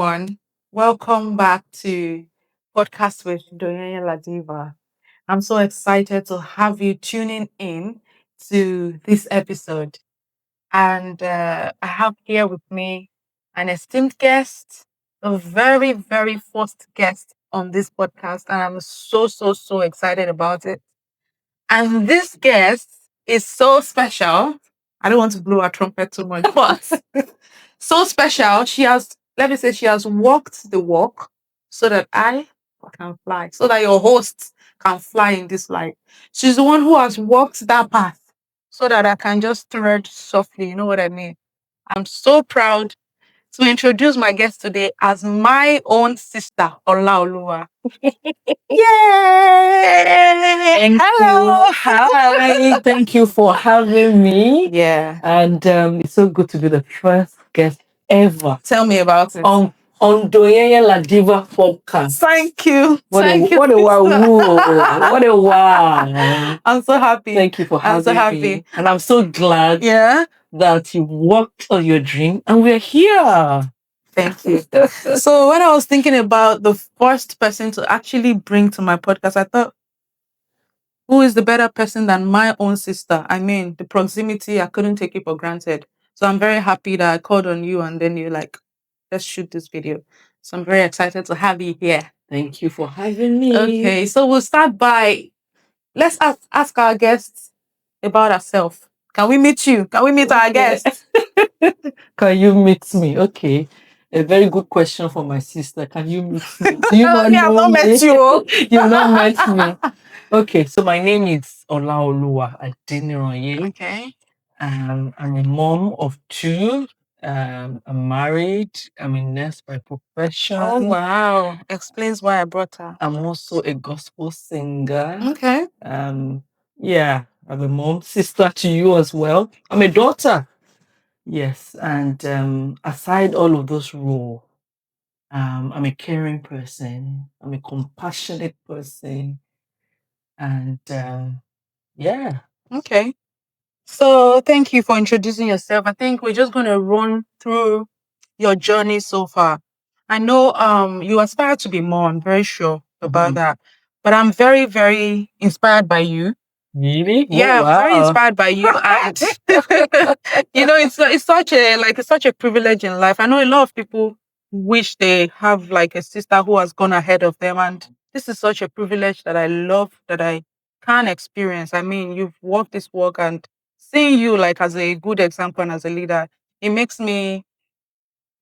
everyone. Welcome back to Podcast with Doyenya Ladiva. I'm so excited to have you tuning in to this episode. And I have here with me an esteemed guest, a very, very first guest on this podcast. And I'm so excited about it. And this guest is so special. I don't want to blow a trumpet too much, but so special. Let me say, she has walked the walk so that I can fly, so that your hosts can fly in this life. She's the one who has walked that path so that I can just tread softly. You know what I mean? I'm so proud to introduce my guest today as my own sister, Olaoluwa. Yay! Thank Hello. you. Hi. Thank you for having me. Yeah. And it's so good to be the first guest ever Tell me about it. on Doyenya Ladiva podcast. Thank you. What a Thank you, wow! sister. What a wow! I'm so happy. Thank you for I'm so having me. happy. And I'm so glad Yeah. that you worked on your dream and we're here. Thank you. So when I was thinking about the first person to actually bring to my podcast, I thought, who is the better person than my own sister? I mean, the proximity, I couldn't take it for granted. So I'm very happy that I called on you and then you're like, let's shoot this video. So I'm very excited to have you here. Thank you for having me. Okay, so we'll start by, let's ask our guests about ourselves. Can we meet you? Can we meet our guests? Can you meet me? Okay. A very good question for my sister. Can you meet me? Do you not Yeah, I've know not me? met you. You've not met me. Okay, so my name is Olaoluwa Adeniroye. Okay. I'm a mom of two. I'm married. I'm a nurse by profession. Oh, wow. Explains why I brought her. I'm also a gospel singer. Okay. Yeah, I'm a mom, sister to you as well. I'm a daughter. Yes, and aside all of those roles, I'm a caring person. I'm a compassionate person, and yeah. Okay. So thank you for introducing yourself. I think we're just going to run through your journey so far. I know you aspire to be more. I'm very sure about that. But I'm very, very inspired by you. Really? Yeah, Oh, I'm very wow. inspired by you. And it's such a privilege in life. I know a lot of people wish they have like a sister who has gone ahead of them, and this is such a privilege that I love, that I can experience. I mean, you've walked this walk, and seeing you like as a good example and as a leader, it makes me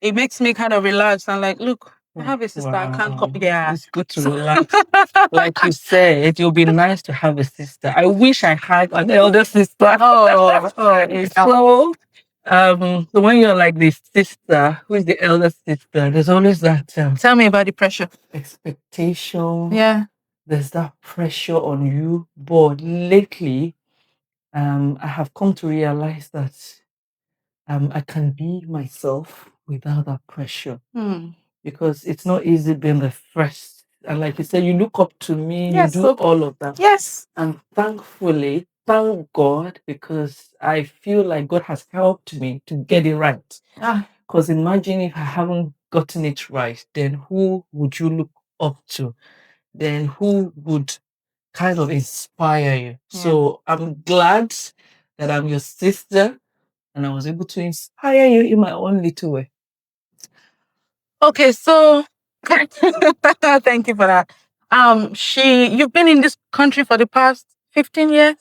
kind of relax and like, look, I have a sister. I can't come. Yeah, It's good to relax. Like you said, it will be nice to have a sister. I wish I had an elder sister. So, so when you're like the sister, who is the elder sister, there's always that Tell me about the pressure. expectation. Yeah. There's that pressure on you. But lately, I have come to realize that I can be myself without that pressure. Because it's not easy being the first. And like you said, you look up to me, Yes, you do all of that. Yes. And thankfully, thank God, because I feel like God has helped me to get it right. Because imagine if I haven't gotten it right, then who would you look up to? Then who would kind of inspire you? Yeah. So I'm glad that I'm your sister and I was able to inspire you in my own little way. Okay, so thank you for that. You've been in this country for the past 15 years?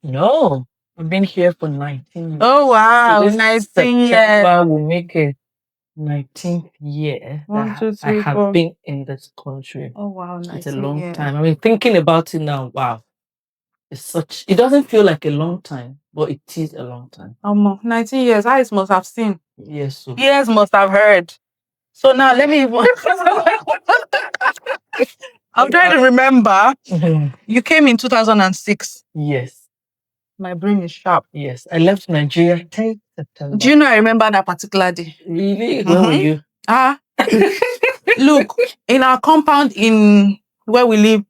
No, I've been here for 19 years. Oh wow, So this 19 years. September will make it 19th year One, that two, I three, have four. been in this country. Oh wow, 19 It's a long years. time. I mean, thinking about it now, wow. It doesn't feel like a long time, but it is a long time. 19 years. Eyes must have seen. Yes. So. Ears must have heard. So now let me I'm trying to remember. You came in 2006. Yes. My brain is sharp. Yes. I left Nigeria 10th September. Do you know I remember that particular day? Really? Where were you? Look, in our compound in where we live,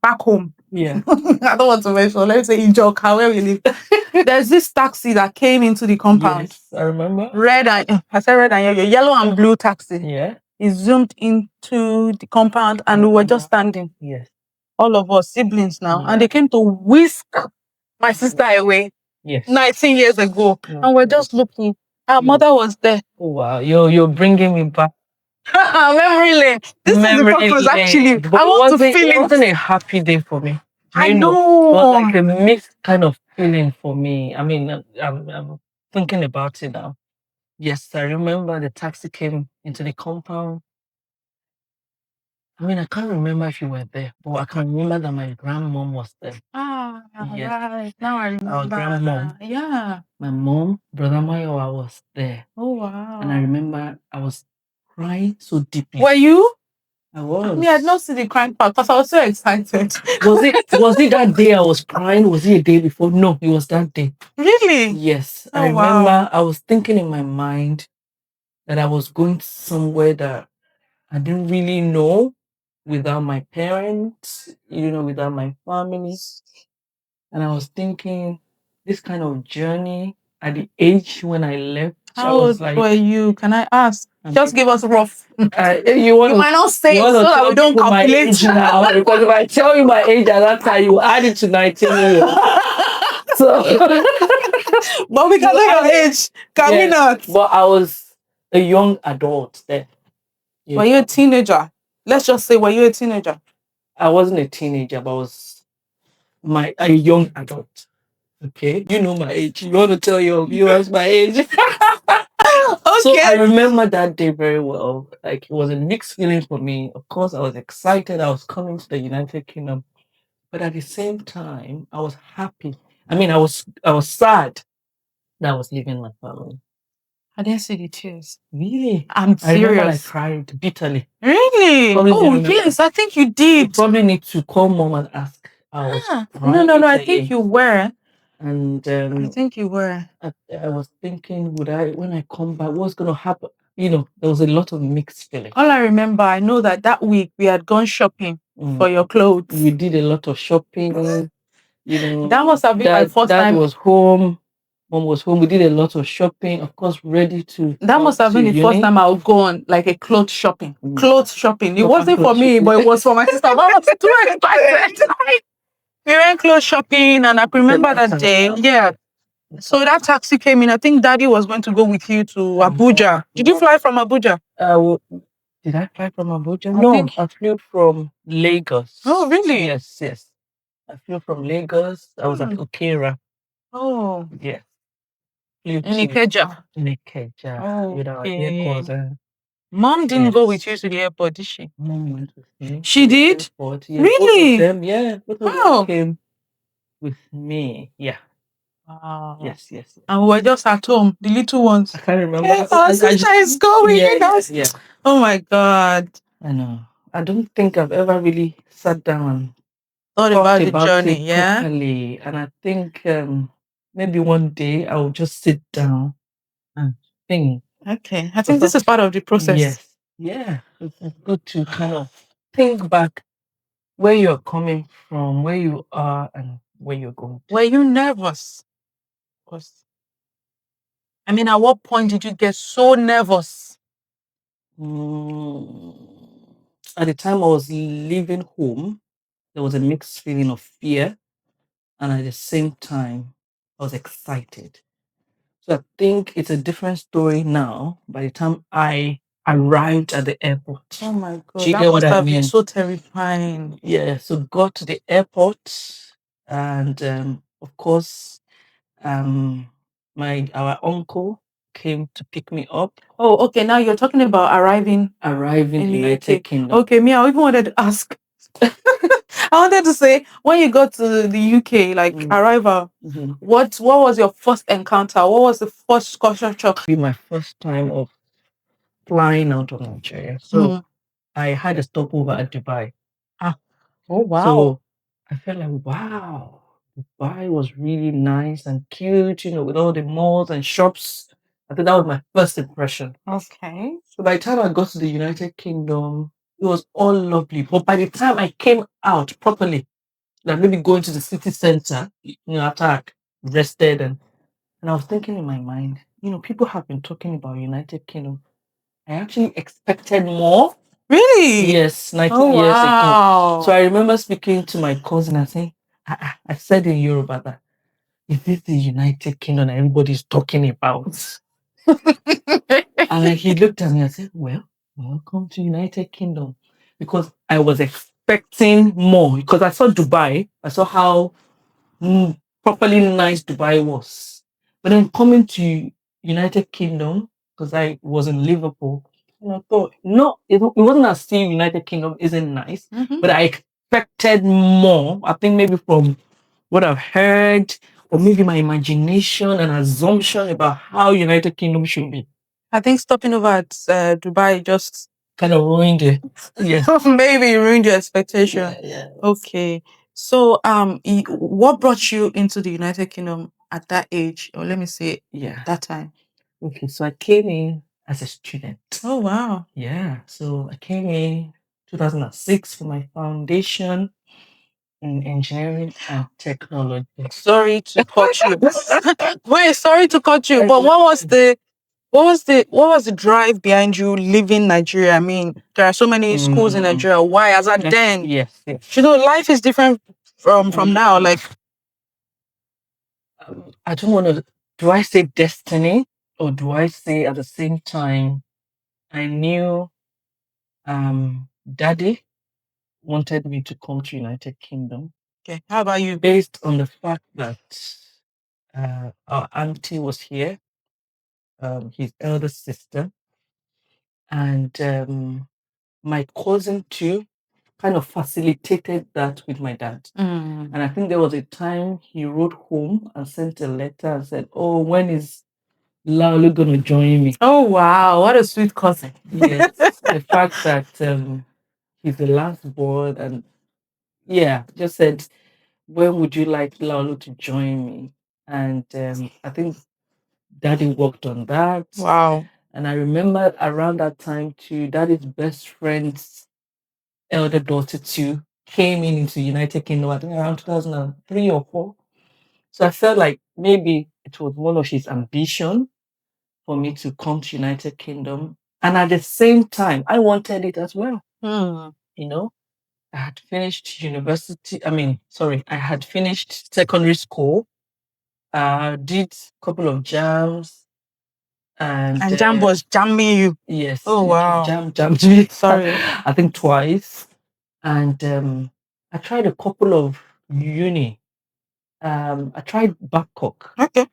back home. Yeah. I don't want to mention. Let me say in Joka, where we live. There's this taxi that came into the compound. Yes, I remember. Red and yellow and blue taxi. Yeah. he zoomed into the compound and we were just standing. Yes. All of us siblings now. And they came to whisk my sister away Yes. 19 years ago. And we're just looking. Our mother was there. Oh, wow. You're bringing me back. Memory lane. This is the Memory purpose, lane. actually. But I want to feel it it. wasn't a happy day for me. I It was know. like a mixed kind of feeling for me. I mean, I'm thinking about it now. Yes, I remember the taxi came into the compound. I mean, I can't remember if you were there, but I can remember that my grandmom was there. Yes. Right. Now I remember. Our grandmom. Yeah. My mom, brother Mayowa was there. Oh, wow. And I remember I was crying so deeply. Were you? I was. Me, I did not see the crying part because I was so excited. Was it that day I was crying? Was it a day before? No, it was that day. Really? Yes. Oh, I remember wow. I was thinking in my mind that I was going somewhere that I didn't really know without my parents, without my family. And I was thinking this kind of journey at the age when I left. How old were you? Can I ask? Just give us rough. You might not say it so that we don't my calculate. age now, because if I tell you my age at that time, you add it to 19 years. So, but we can know your age. Can we not? But I was a young adult then. Were you a teenager? Let's just say, were you a teenager? I wasn't a teenager, but I was a young adult. Okay, you know my age. You want to tell your viewers my age? Okay. So I remember that day very well. Like, it was a mixed feeling for me. Of course, I was excited. I was coming to the United Kingdom, but at the same time, I was happy. I mean, I was sad that I was leaving my family. I didn't see the tears. Really? I'm I remember I serious. cried bitterly. Really? Probably Oh, yes, I think you You did. probably need to call mom and ask. I was No, I think you were. And I think you were. I was thinking, when I come back, what's going to happen? There was a lot of mixed feelings. All I remember, I know that week we had gone shopping for your clothes. We did a lot of shopping. That must have been my first Dad time. was home. Mom was home. We did a lot of shopping. Of course, ready to. That must have been the first time I would go on like a clothes shopping. Clothes shopping. It Proper wasn't for clothes me, shopping. but it was for my sister. I was too excited. We went clothes shopping, and I can remember that day. Yeah. So that taxi came in. I think Daddy was going to go with you to Abuja. Did you fly from Abuja? Did I fly from Abuja? No, I flew from Lagos. Oh, really? Yes. I flew from Lagos. I was at Okera. Oh. Yeah. Flew In Ikeja. with our airport. Mom didn't go with you to the airport, did she? Mom went with me. She did? Airport. Yeah, Really? both of them, yeah. Both of them came with me. Yeah. Wow. Yes. And we were just at home, the little ones. I can't remember. Yes, our sister is going. Yeah. Oh my God. I know. I don't think I've ever really sat down and Thought about the journey, it yeah? properly. And I think maybe one day I'll just sit down and think. Okay. I think this is part of the process. Yes. Yeah. It's good to kind of think back where you're coming from, where you are, and where you're going to. Were you nervous? At what point did you get so nervous? At the time I was leaving home, there was a mixed feeling of fear, and at the same time, I was excited. So I think it's a different story now. By the time I arrived at the airport, Oh my God, do you that get what must I have been mean? so terrifying. Yeah. So got to the airport, and of course, our uncle came to pick me up. Oh, okay. Now you're talking about arriving in the United Kingdom. Okay, me, I even wanted to ask. I wanted to say, when you got to the UK, like arrival, what was your first encounter? What was the first culture shock? Be my first time of flying out of Nigeria. So I had a stopover at Dubai. Oh, wow. So I felt like, wow, Dubai was really nice and cute, with all the malls and shops. I think that was my first impression. Okay. So by the time I got to the United Kingdom, it was all lovely. But by the time I came out properly, like maybe going to the city center, after I rested, and I was thinking in my mind, people have been talking about United Kingdom I actually expected more. Really? Yes, Oh 19 years ago. wow. So I remember speaking to my cousin and saying, I said in Yoruba that, is this the United Kingdom that everybody's talking about? And then he looked at me and said, well, welcome to United Kingdom. Because I was expecting more. Because I saw Dubai, I saw how properly nice Dubai was. But then coming to United Kingdom, because I was in Liverpool, and I thought, no, it wasn't as if United Kingdom isn't nice, but I expected more. I think maybe from what I've heard, or maybe my imagination and assumption about how United Kingdom should be. I think stopping over at Dubai just Kind of ruined it. Yes. maybe ruined your expectation. Yeah. Okay. So, what brought you into the United Kingdom at that age, or let me say, Yeah. that time? Okay, so I came in as a student. Oh wow. Yeah, so I came in 2006 for my foundation in engineering and technology. Sorry to cut you. Wait, sorry to cut you. But what was the drive behind you leaving Nigeria? I mean, there are so many schools in Nigeria. Why? As at then, Yes, yes. you know, life is different from now. Like, I don't want to. Do I say destiny, or do I say at the same time I knew Daddy wanted me to come to United Kingdom okay, how about you? based on the fact that our auntie was here, his elder sister, and my cousin too kind of facilitated that with my dad. And I think there was a time he wrote home and sent a letter and said, oh, when is Laulu going to join me? Oh wow, what a sweet cousin. Yes, the fact that he's the last born, and yeah, just said, when would you like Laulu to join me? And I think Daddy worked on that. Wow. And I remember around that time too, Daddy's best friend's elder daughter too came into United Kingdom, I think around 2003 or 4. So I felt like maybe it was one of his ambition for me to come to United Kingdom. And at the same time, I wanted it as well. You know, I had finished university. I had finished secondary school. Did a couple of jams, and Jam was jamming you. yes, Oh wow. jammed me. Sorry. I think twice, and I tried a couple of uni. I tried Babcock. Okay.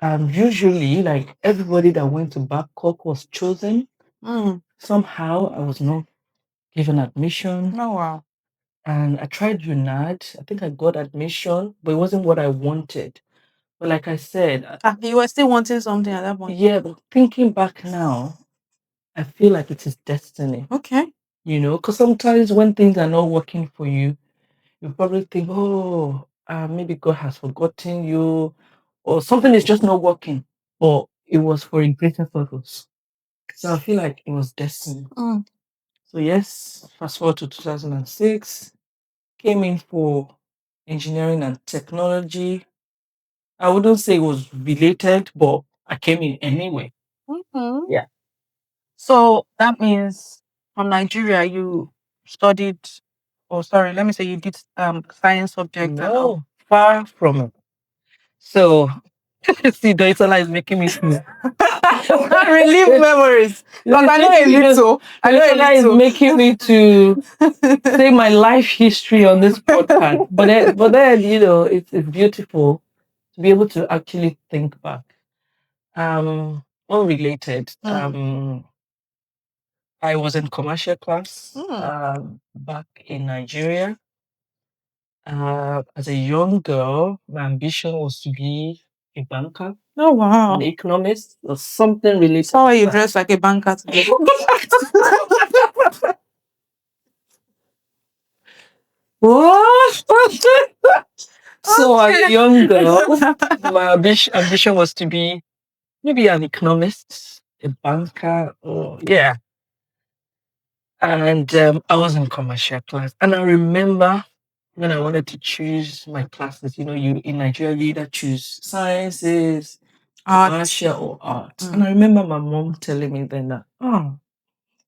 Usually, like everybody that went to Babcock was chosen. Somehow, I was not given admission. Oh wow. And I tried UNAD. I think I got admission, but it wasn't what I wanted. But like I said, You were still wanting something at that point. yeah, but thinking back now, I feel like it is destiny. Okay. You know, because sometimes when things are not working for you, you probably think, oh, maybe God has forgotten you, or something is just not working. But it was for a greater purpose. So I feel like it was destiny. So yes, fast forward to 2006, came in for engineering and technology. I wouldn't say it was related, but I came in anyway. Yeah. So that means from Nigeria you studied, or sorry, let me say you did science subject and all. No, far from it. So, see, Doitola is making me smile. Relive memories. Because I know a little. I know a Doitola is little. making me to say my life history on this podcast. But then, it's beautiful to be able to actually think back. Unrelated. I was in commercial class back in Nigeria. As a young girl, my ambition was to be a banker, Oh wow. an economist, or something related. Saw you dress like a banker today. What? So as a young girl, my ambition was to be maybe an economist, a banker, or yeah. And I was in commercial class, and I remember when I wanted to choose my classes. You know, you in Nigeria, you either choose sciences, Art. commercial or art. And I remember my mom telling me then that, oh,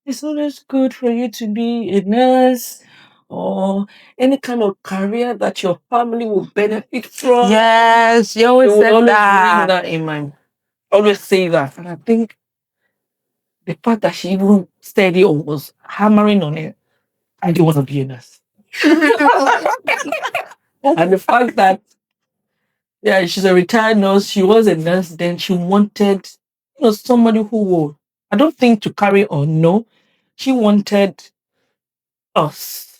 it's always good for you to be a nurse or any kind of career that your family will benefit from. Yes, she She always would said always ring that. that in my, always say that. And I think the fact that she even said it or was hammering on it, I didn't want to be a nurse. And the fact that, yeah, she's a retired nurse, she was a nurse, then she wanted, somebody who would, I don't think to carry on, no. She wanted us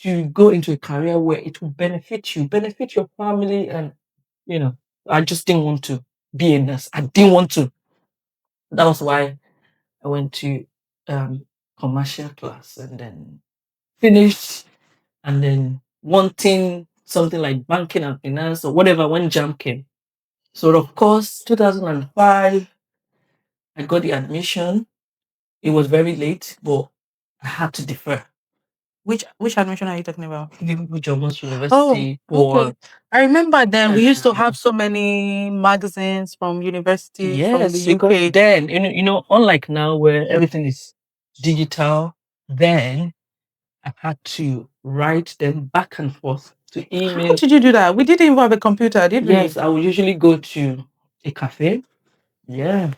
to go into a career where it will benefit you, benefit your family, and you know, I just didn't want to be a nurse. I didn't want to. That was why I went to commercial class and then finished, and then wanting something like banking and finance or whatever when jam came. So of course, 2005, I got the admission. It was very late, but I had to defer. Which admission are you talking about? Liverpool John's Oh, University okay. for I remember then we used to have so many magazines from universities from the yes, because UK. then unlike now where everything is digital, then I had to write them back and forth to How email. did you do that? We didn't even have a computer, did we? Yes, I would usually go to a cafe. Yeah,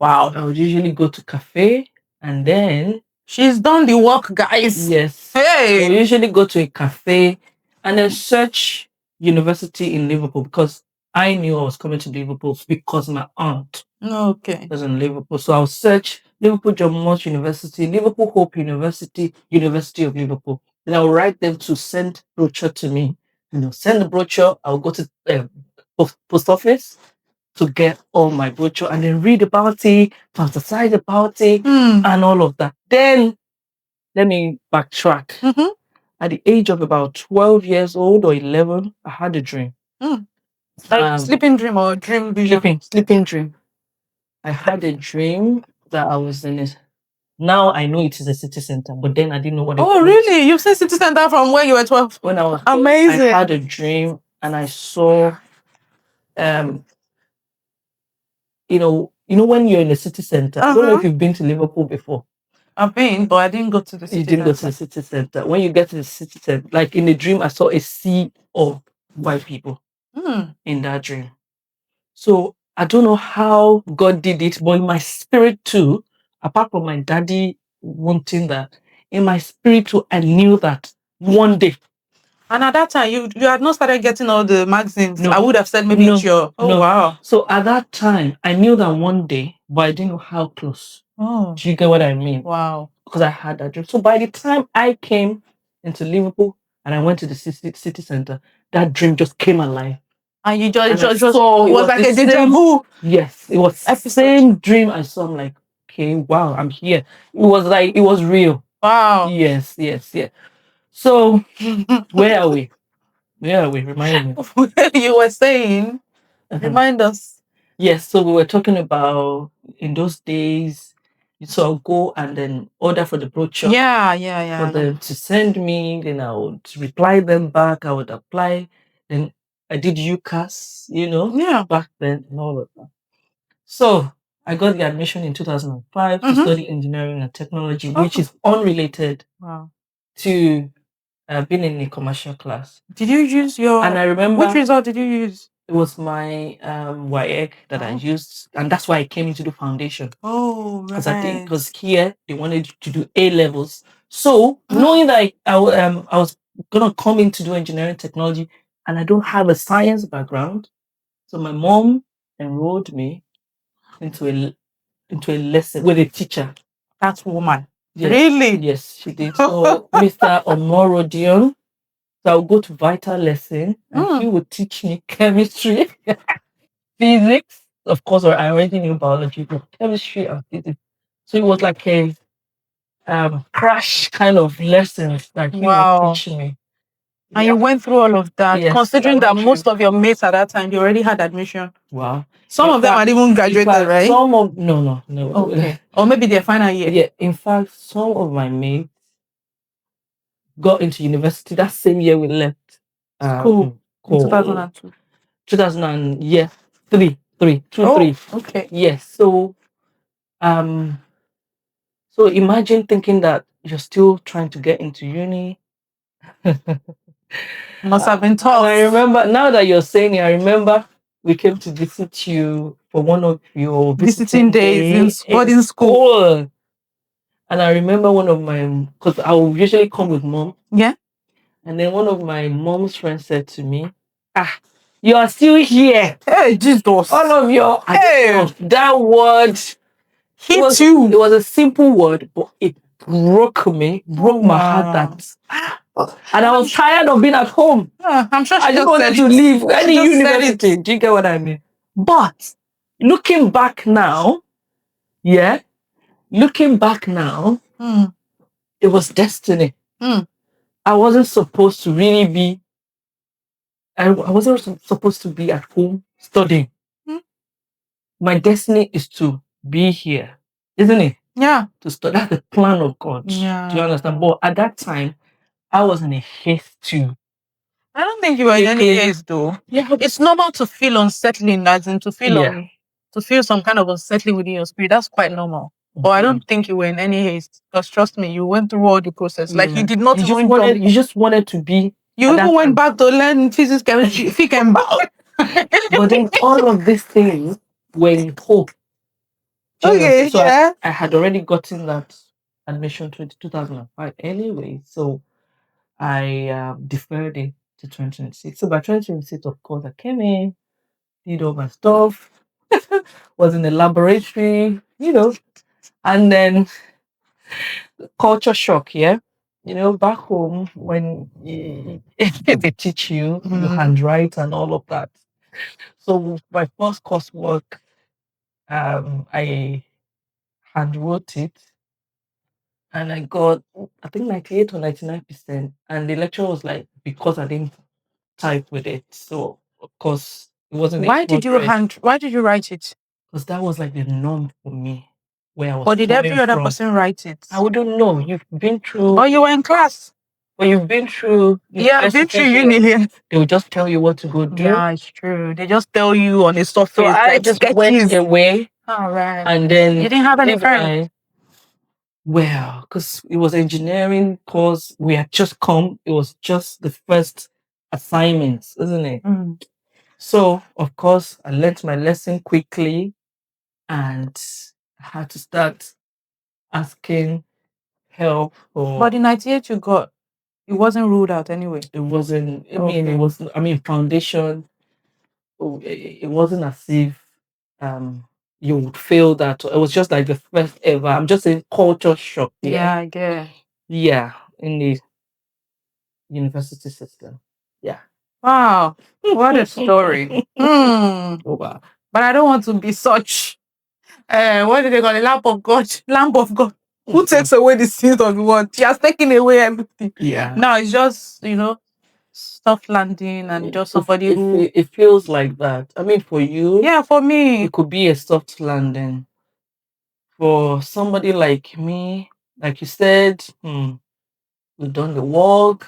Wow. I would usually go to cafe and then She's done the work, guys. yes, I would Hey. usually go to a cafe and then search university in Liverpool because I knew I was coming to Liverpool because my aunt Okay. was in Liverpool. So I'll search Liverpool John Moores University, Liverpool Hope University, University of Liverpool. Then I'll write them to send brochure to me. Send the brochure. I'll go to post office to get all my brochure and then read about it, fantasize about it, and all of that. Then let me backtrack. At the age of about 12 years old or 11, I had a dream. Like sleeping dream or dream vision? Sleeping dream. I had a dream that I was in it. Now I know it is a city center, but then I didn't know what it was. Oh, really? You've seen city center from when you were 12? When I was Amazing. I had a dream and I saw when you're in the city center. I don't know if you've been to Liverpool before. I've been, but I didn't go to the city You didn't go to center. the city center. When you get to the city center, like in the dream, I saw a sea of white people in that dream. So I don't know how God did it, but in my spirit too, apart from my daddy wanting that, in my spirit too, I knew that one day. And at that time, you had not started getting all the magazines. No. I would have said maybe it's your. Oh, no. wow. So at that time, I knew that one day, but I didn't know how close. Oh, Do you get what I mean? wow. Because I had that dream. So by the time I came into Liverpool and I went to the city center, that dream just came alive. And you And I just saw it was like the a deja same- vu. Yes, it was the Episode. same dream I saw. I'm like, okay, wow, I'm here. It was like, it was real. Wow. Yes. So where are we? Remind me. You were saying, remind us. Yes, so we were talking about in those days. So I'll go and then order for the brochure. Yeah. For them to send me, then I would reply them back. I would apply. Then I did UCAS, back then and all of that. So I got the admission in 2005 to study engineering and technology, which is unrelated to being in a commercial class. Did you use your? And I remember Which result did you use? it was my YEG that I used, and that's why I came into the foundation. Oh, Because I think because here they wanted to do A levels. So knowing that I was gonna come in to do engineering technology, and I don't have a science background, so my mom enrolled me into a lesson with a teacher. That woman. Yes, Really? yes, she did. So Mr. Omorodion. So I'll go to Vital lesson and he would teach me chemistry, physics. Of course, I already knew biology, but chemistry and physics. So it was like a crash kind of lessons that he would teach me. And you went through all of that, Yes, considering that most of your mates at that time, they already had admission. Wow. Some of them had even graduated, right? No. Okay. Or maybe their final year. Yeah, in fact, some of my mates got into university that same year we left School. In 2002. 2003. Three, two, Oh, three. okay. Yes. Um, so imagine thinking that you're still trying to get into uni. Must have been And tough. I remember, now that you're saying it, I remember we came to visit you for one of your Visiting visiting days in day in boarding school. school. And I remember one of my, because I will usually come with mom, Yeah. and then one of my mom's friends said to me, "Ah, you are still here. Hey, Jesus. All of your, I Hey, don't know, that word, hit it you. was a simple word, but it broke me, broke Oh, my heart wow. that, and I was tired of being at home. I'm sure she I just just wanted said to it. leave She any just said university. it. Do you get what I mean? But looking back now, yeah, looking back now, Hmm. it was destiny. Hmm. I wasn't supposed to really be, I wasn't supposed to be at home studying. Hmm. My destiny is to be here, isn't it? Yeah. To study. That's the plan of God. Do you Yeah. understand? But at that time, I was in a haste to I don't think you were in any quickly. haste though. Yeah. It's normal to feel unsettling, as in to feel Yeah. to feel some kind of unsettling within your spirit. That's quite normal. But I don't think you were in any haste. Because trust me, you went through all the process. Like you Yeah. did not You just even wanted, jump. you just wanted to be You at even that went time. back to learn physics, chemistry, physics and bio. But then all of these things were in hope. Do you Okay, understand? So yeah. I had already gotten that admission to 2005 anyway. So I deferred it to 2026. So by 2026, of course, I came in, did all my stuff, was in the laboratory, and then culture shock, yeah. Back home when they teach you, you handwrite and all of that. So my first coursework, I handwrote it, and I got, I think, 98 or 99%. And the lecturer was like, because I didn't type with it. So of course it wasn't Why did you why did you write it? because that was like the norm for me where I was Or did every coming other from. person write it? I wouldn't know. You've been through, But you were in class. when you've been through Yeah, I've been through university here, uni. they will just tell you what to go do. Yeah, it's true. They just tell you on the surface. So I like just went sketches. away, All right. and then You didn't have any maybe friends. well, because it was engineering course, we had just come. It was just the first assignments, isn't it? Mm. So of course I learnt my lesson quickly, and I had to start asking help for. But the 98 you got, it wasn't ruled out anyway. It wasn't. I mean, it was. I mean, foundation. It wasn't as if you would feel that. It was just like the first ever. I'm just a culture shock. Yeah, I get. Yeah, in the university system. Yeah. Wow, what a story. Hmm. Oh, wow. But I don't want to be such. What do they call it? Lamp of God. Lamp of God. Who takes away the sins of the world? She has taken away everything. Yeah. Now it's just, soft landing and just somebody who. It feels like that. I mean, for you, Yeah, for me. it could be a soft landing. For somebody like me, like you said, we've done the walk,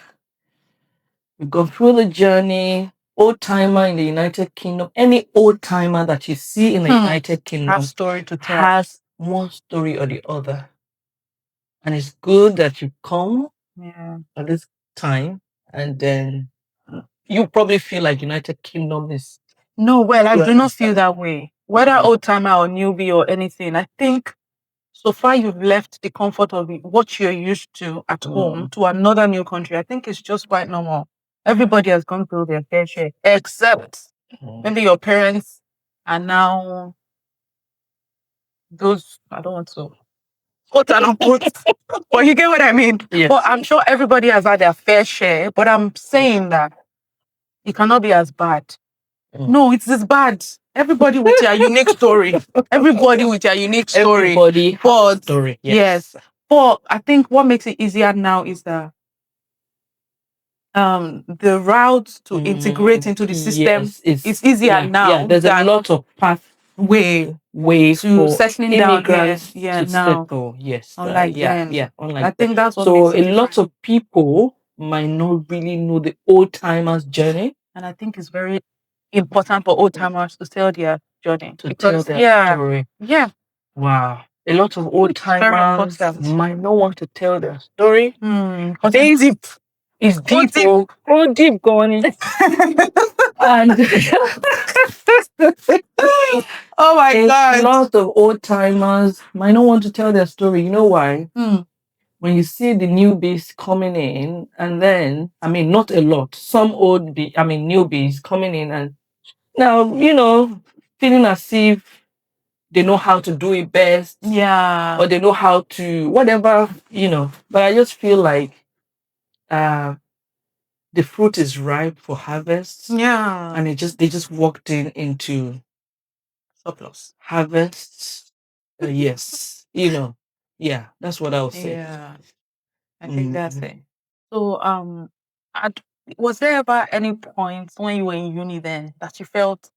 we've gone through the journey. Old timer in the United Kingdom, any old timer that you see in the United Kingdom Have story to tell. has one story or the other. And it's good that you come at this time, and then you probably feel like United Kingdom is. No, well, I You do not feel understand? that way. Whether old timer or newbie or anything, I think so far you've left the comfort of what you're used to at home to another new country. I think it's just quite normal. Everybody has gone through their fair share, except maybe your parents are now those. I don't want to quote and unquote, but you get what I mean. Yes. But I'm sure everybody has had their fair share. But I'm saying that it cannot be as bad. No, it's as bad. Everybody with their unique story. Everybody with their unique story. Everybody has a But story. yes. But I think what makes it easier now is that the route to integrate into the system is easier now. Yeah, there's a lot of way to to settling down here. immigrants Yeah, to now. settle. Yes. Unlike then. Yeah, unlike I think that's what So makes it a lot different. of people might not really know the old timers journey. And I think it's very important for old timers to tell their journey to tell because their yeah, story. yeah, Wow. A lot of old it's very timers important. might not want to tell their story. But it's deep. It's Oh, deep, deep. oh deep going. And Oh my a God. lot of old timers might not want to tell their story. You know why? When you see the newbies coming in, and then, I mean, not a lot, some newbies coming in, and now, feeling as if they know how to do it best, Yeah. or they know how to, whatever. But I just feel like uh, the fruit is ripe for harvest, Yeah. and they just walked into Surplus. harvest. Yes, yeah, that's what I would say. Yeah. I think that's Mhm. it. So, at, was there ever any point when you were in uni then that you felt,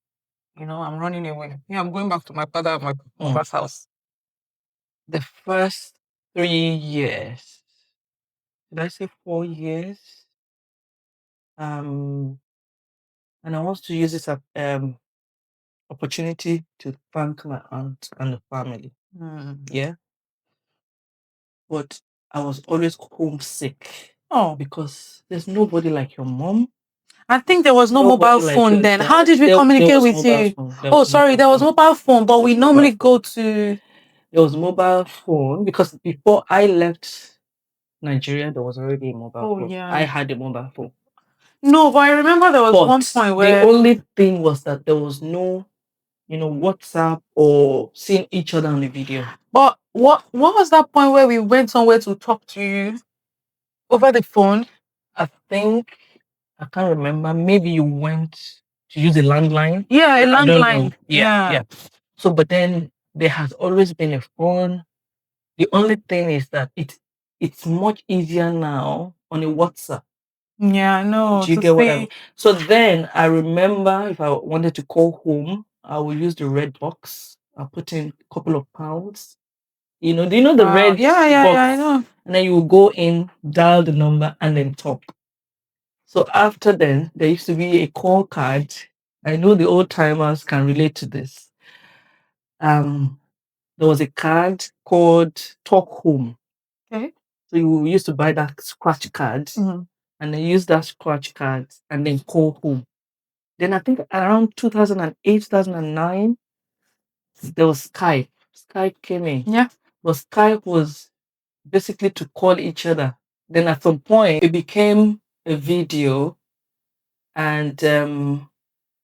I'm running away? Yeah, I'm going back to my father and my mother's house. The first 3 years, did I say 4 years? And I want to use this opportunity to thank my aunt and the family. Yeah, but I was always homesick. Oh, Because there's nobody like your mom. I think there was no Nobody mobile like phone your then. How dad. did we There communicate was with mobile you? phone. There Oh, was sorry, mobile there was phone. mobile phone, but we There was mobile normally phone. go to. There was mobile phone because before I left Nigeria, there was already a mobile Oh, phone. yeah. I had a mobile phone. No, but I remember there was one But point the where. only thing was that there was no, WhatsApp or seeing each other on the video. But what was that point where we went somewhere to talk to you over the phone? I think I can't remember. Maybe you went to use a landline. Yeah, a I don't know. landline. Yeah, yeah. So, but then there has always been a phone. The only thing is that it's much easier now on a WhatsApp. Yeah, I know. Do you To get what I mean? see. So then I remember if I wanted to call home, I would use the red box. I put in a couple of pounds. Do you know the Wow. red Yeah, I box? know. And then you will go in, dial the number, and then talk. So after then, there used to be a call card. I know the old timers can relate to this. There was a card called Talk Home. Okay. So you used to buy that scratch card, Mhm. and then use that scratch card and then call home. Then I think around 2008, 2009, there was Skype. Skype came in. Yeah. But Skype was basically to call each other. Then at some point, it became a video. And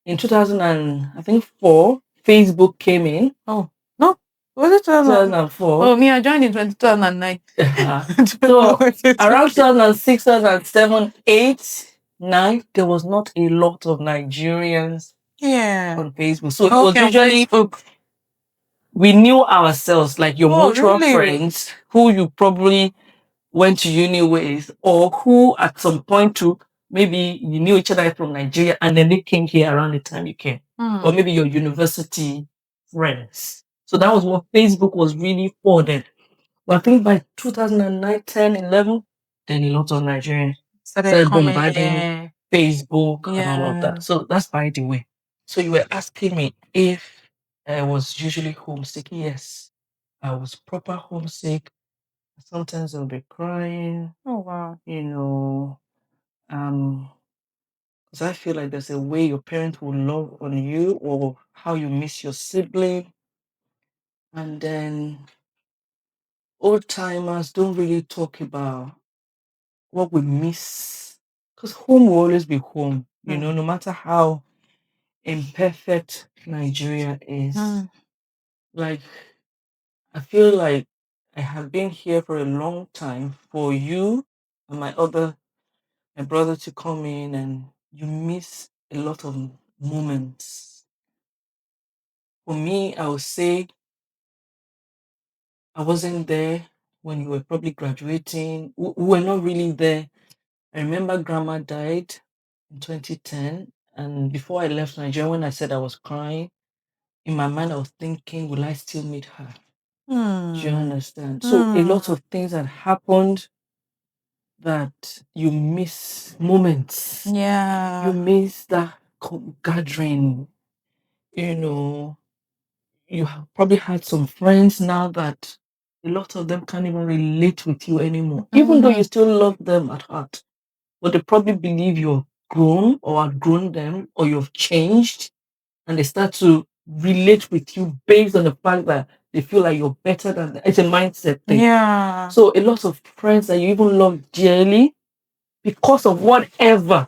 in 2000 and I think 4, Facebook came in. Oh, no. Was it 2000? 2004. Oh, me, I joined in 2009. So around 2006, 2007, 8, 9, there was not a lot of Nigerians Yeah. on Facebook. So it Okay, was on usually Facebook. we knew ourselves, like your Oh, mutual really? friends who you probably went to uni with, or who at some point too, maybe you knew each other from Nigeria and then they came here around the time you came. Or maybe your university friends. So that was what Facebook was really for then. But I think by 2009, 10, 11, then a lot of Nigerians started coming. bombarding Facebook and all of Yeah. that. So that's by the way. So you were asking me if I was usually homesick. Yes, I was proper homesick. Sometimes I'll be crying, Oh, wow. um, because I feel like there's a way your parents will love on you or how you miss your sibling. And then old timers don't really talk about what we miss. Because home will always be home, no matter how imperfect Nigeria is. Like, I feel like I have been here for a long time for you and my brother to come in and you miss a lot of moments. For me, I would say I wasn't there when you were probably graduating. We were not really there. I remember grandma died in 2010. And before I left Nigeria, when I said I was crying, in my mind, I was thinking, will I still meet her? Do you understand? So a lot of things had happened that you miss moments. Yeah. You miss that gathering, you know. you probably had some friends now that a lot of them can't even relate with you anymore, even though you still love them at heart. But they probably believe you're grown or outgrown them or you've changed, and they start to relate with you based on the fact that they feel like you're better than them. It's a mindset thing. Yeah. So a lot of friends that you even love dearly, because of whatever,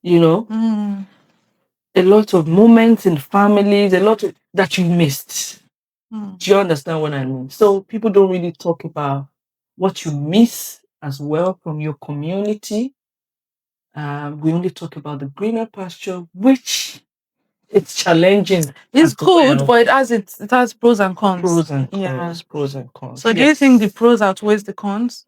you know, a lot of moments in families, a lot of that you missed. Do you understand what I mean? So people don't really talk about what you miss as well from your community. We only talk about the greener pasture, which it's challenging. It's as good, well. but it has pros and cons. Pros and cons. Yeah. Pros and cons. So do you think the pros outweighs the cons?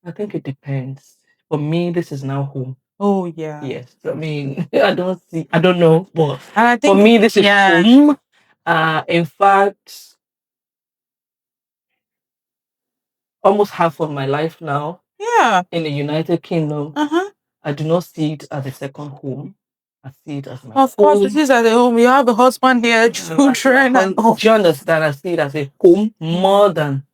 I think it depends. For me, this is now home. Oh yeah. Yes. I mean, I don't know, but And I think for me, this is home. In fact, almost half of my life now in the United Kingdom, I do not see it as a second home. I see it as my Of course, it is at the home. You have a husband here, children, and Do you understand? I see it as a home more than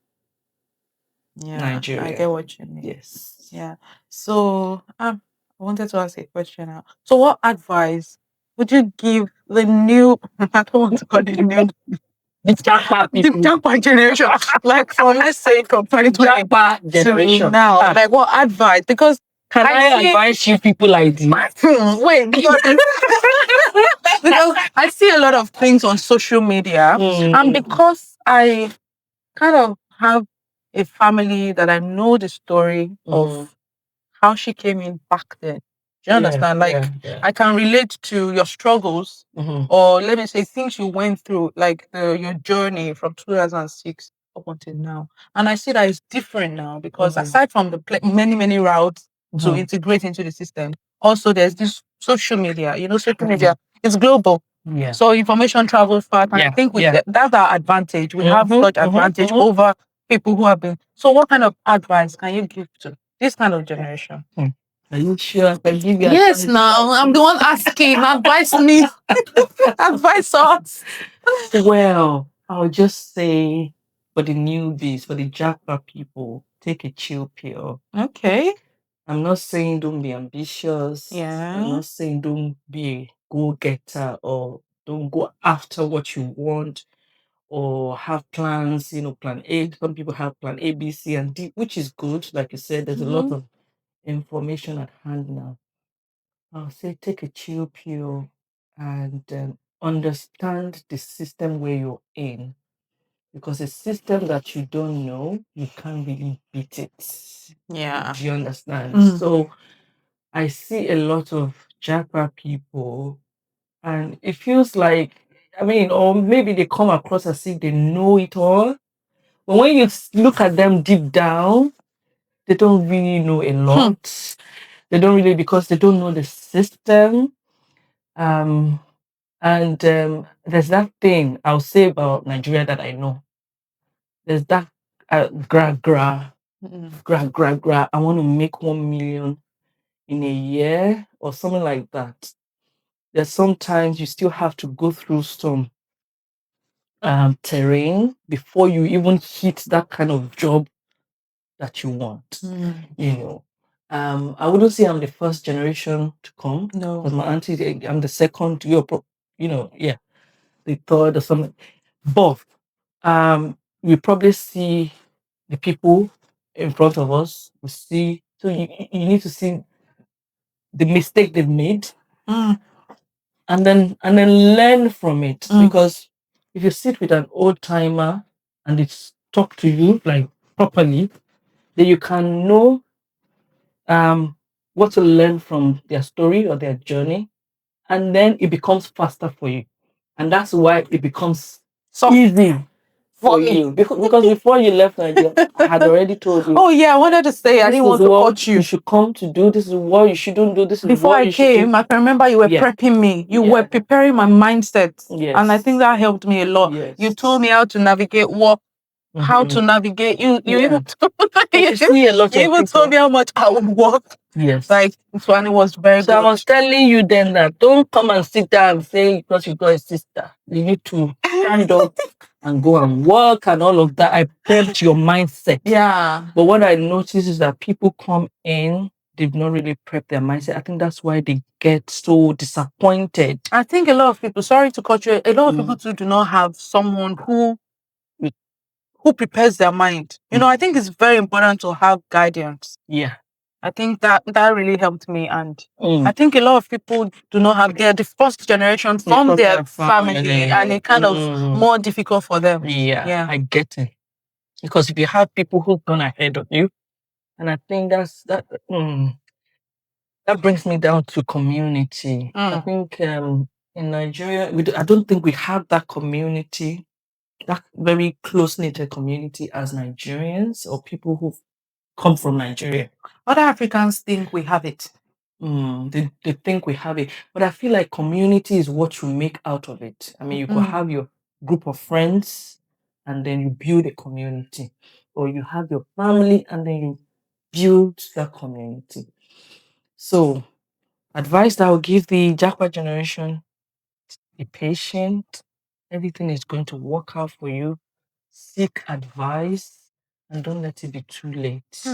Nigeria. I get what you mean. Yes. Yeah. So I wanted to ask a question now. So what advice would you give the new I don't want to call it new The Jackpot the people. Jackpot generation? Like from let's say from 2020 Jackpot to generation. now. Like what advice? Because Can I advise you people like this? Wait, because I see a lot of things on social media, and because I kind of have a family that I know the story of how she came in back then. Do you understand? Like I can relate to your struggles, or let me say things you went through, like your journey from 2006 up until now. And I see that it's different now because aside from the many routes to integrate into the system, also there's this social media. You know, social media is global. Yeah. So information travels fast, and I think that's our advantage. We have such advantage over people who have been. So, what kind of advice can you give to this kind of generation? Are you sure I can give you Yes, advice? now I'm the one asking. Advise me. Advise us. Well, I'll just say for the newbies, for the jackpot people, take a chill pill. Okay. I'm not saying don't be ambitious. I'm not saying don't be a go-getter or don't go after what you want or have plans, plan A. Some people have plan A, B, C, and D, which is good. Like you said, there's a lot of information at hand now. I'll say take a chill pill and understand the system where you're in. Because a system that you don't know, you can't really beat it. Yeah. Do you understand? So I see a lot of jackpot people, and it feels like, or maybe they come across as if they know it all. But when you look at them deep down, they don't really know a lot. They don't really, because they don't know the system. And there's that thing I'll say about Nigeria that I know. There's that gra. I want to make 1 million in a year or something like that. There's sometimes you still have to go through some terrain before you even hit that kind of job that you want. I wouldn't say I'm the first generation to come. No, because my auntie, I'm the second. The third or something. But we probably see the people in front of us. We see, so you need to see the mistake they've made, and then learn from it. Because if you sit with an old timer and it's talk to you like properly, then you can know what to learn from their story or their journey, and then it becomes faster for you, and that's why it becomes easy for you. Because before you left Nigeria, I had already told you. Oh yeah, I wanted to say I didn't want to coach you. You should come to do. This is what you shouldn't do. This is before what I came. I can remember you were prepping me. You were preparing my mindset, and I think that helped me a lot. You told me how to navigate work, how to navigate. You even you see a lot you of even told me how much I would work. Yes. Like, and it was very So good. I was telling you then that don't come and sit down and say because you got a sister. You need to stand up and go and work and all of that. I prepped your mindset. Yeah. But what I noticed is that people come in, they've not really prepped their mindset. I think that's why they get so disappointed. I think a lot of people, sorry to cut you, a lot of people too do not have someone who prepares their mind. You know, I think it's very important to have guidance. Yeah. I think that really helped me, and I think a lot of people do not have. They're the first generation from their family, and it kind of more difficult for them. Yeah, I get it. Because if you have people who've gone ahead of you, and I think that brings me down to community. I think in Nigeria, I don't think we have that community, that very close-knit community as Nigerians or people who come from Nigeria. Other Africans think we have it. They think we have it. But I feel like community is what you make out of it. I mean, you could have your group of friends and then you build a community. Or you have your family and then you build that community. So, advice that I will give the Jackpot generation: be patient. Everything is going to work out for you. Seek advice and don't let it be too late.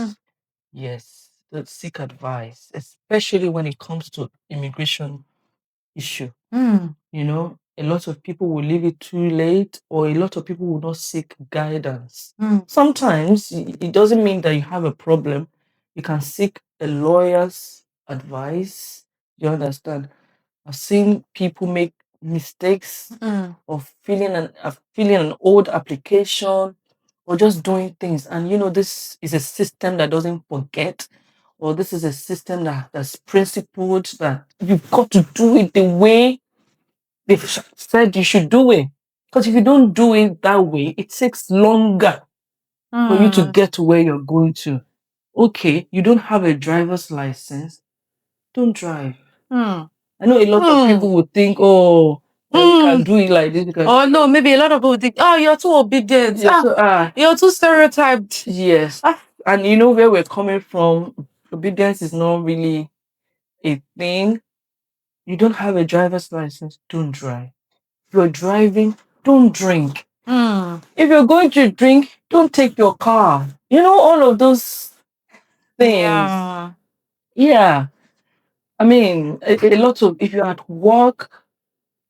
Yes, seek advice, especially when it comes to immigration issue. You know, a lot of people will leave it too late, or a lot of people will not seek guidance. Sometimes it doesn't mean that you have a problem. You can seek a lawyer's advice. You understand? I've seen people make mistakes of filling an old application or just doing things. And you know, this is a system that doesn't forget, or this is a system that's principled, that you've got to do it the way they've said you should do it. Because if you don't do it that way, it takes longer for you to get to where you're going to. Okay, you don't have a driver's license, don't drive. I know a lot of people would think, oh, you can do it like this. Oh no, maybe a lot of people think, oh, you're too obedient. You're too stereotyped. Yes. And you know where we're coming from. Obedience is not really a thing. You don't have a driver's license, don't drive. If you're driving, don't drink. If you're going to drink, don't take your car. You know, all of those things. Yeah. I mean, a lot of, if you're at work,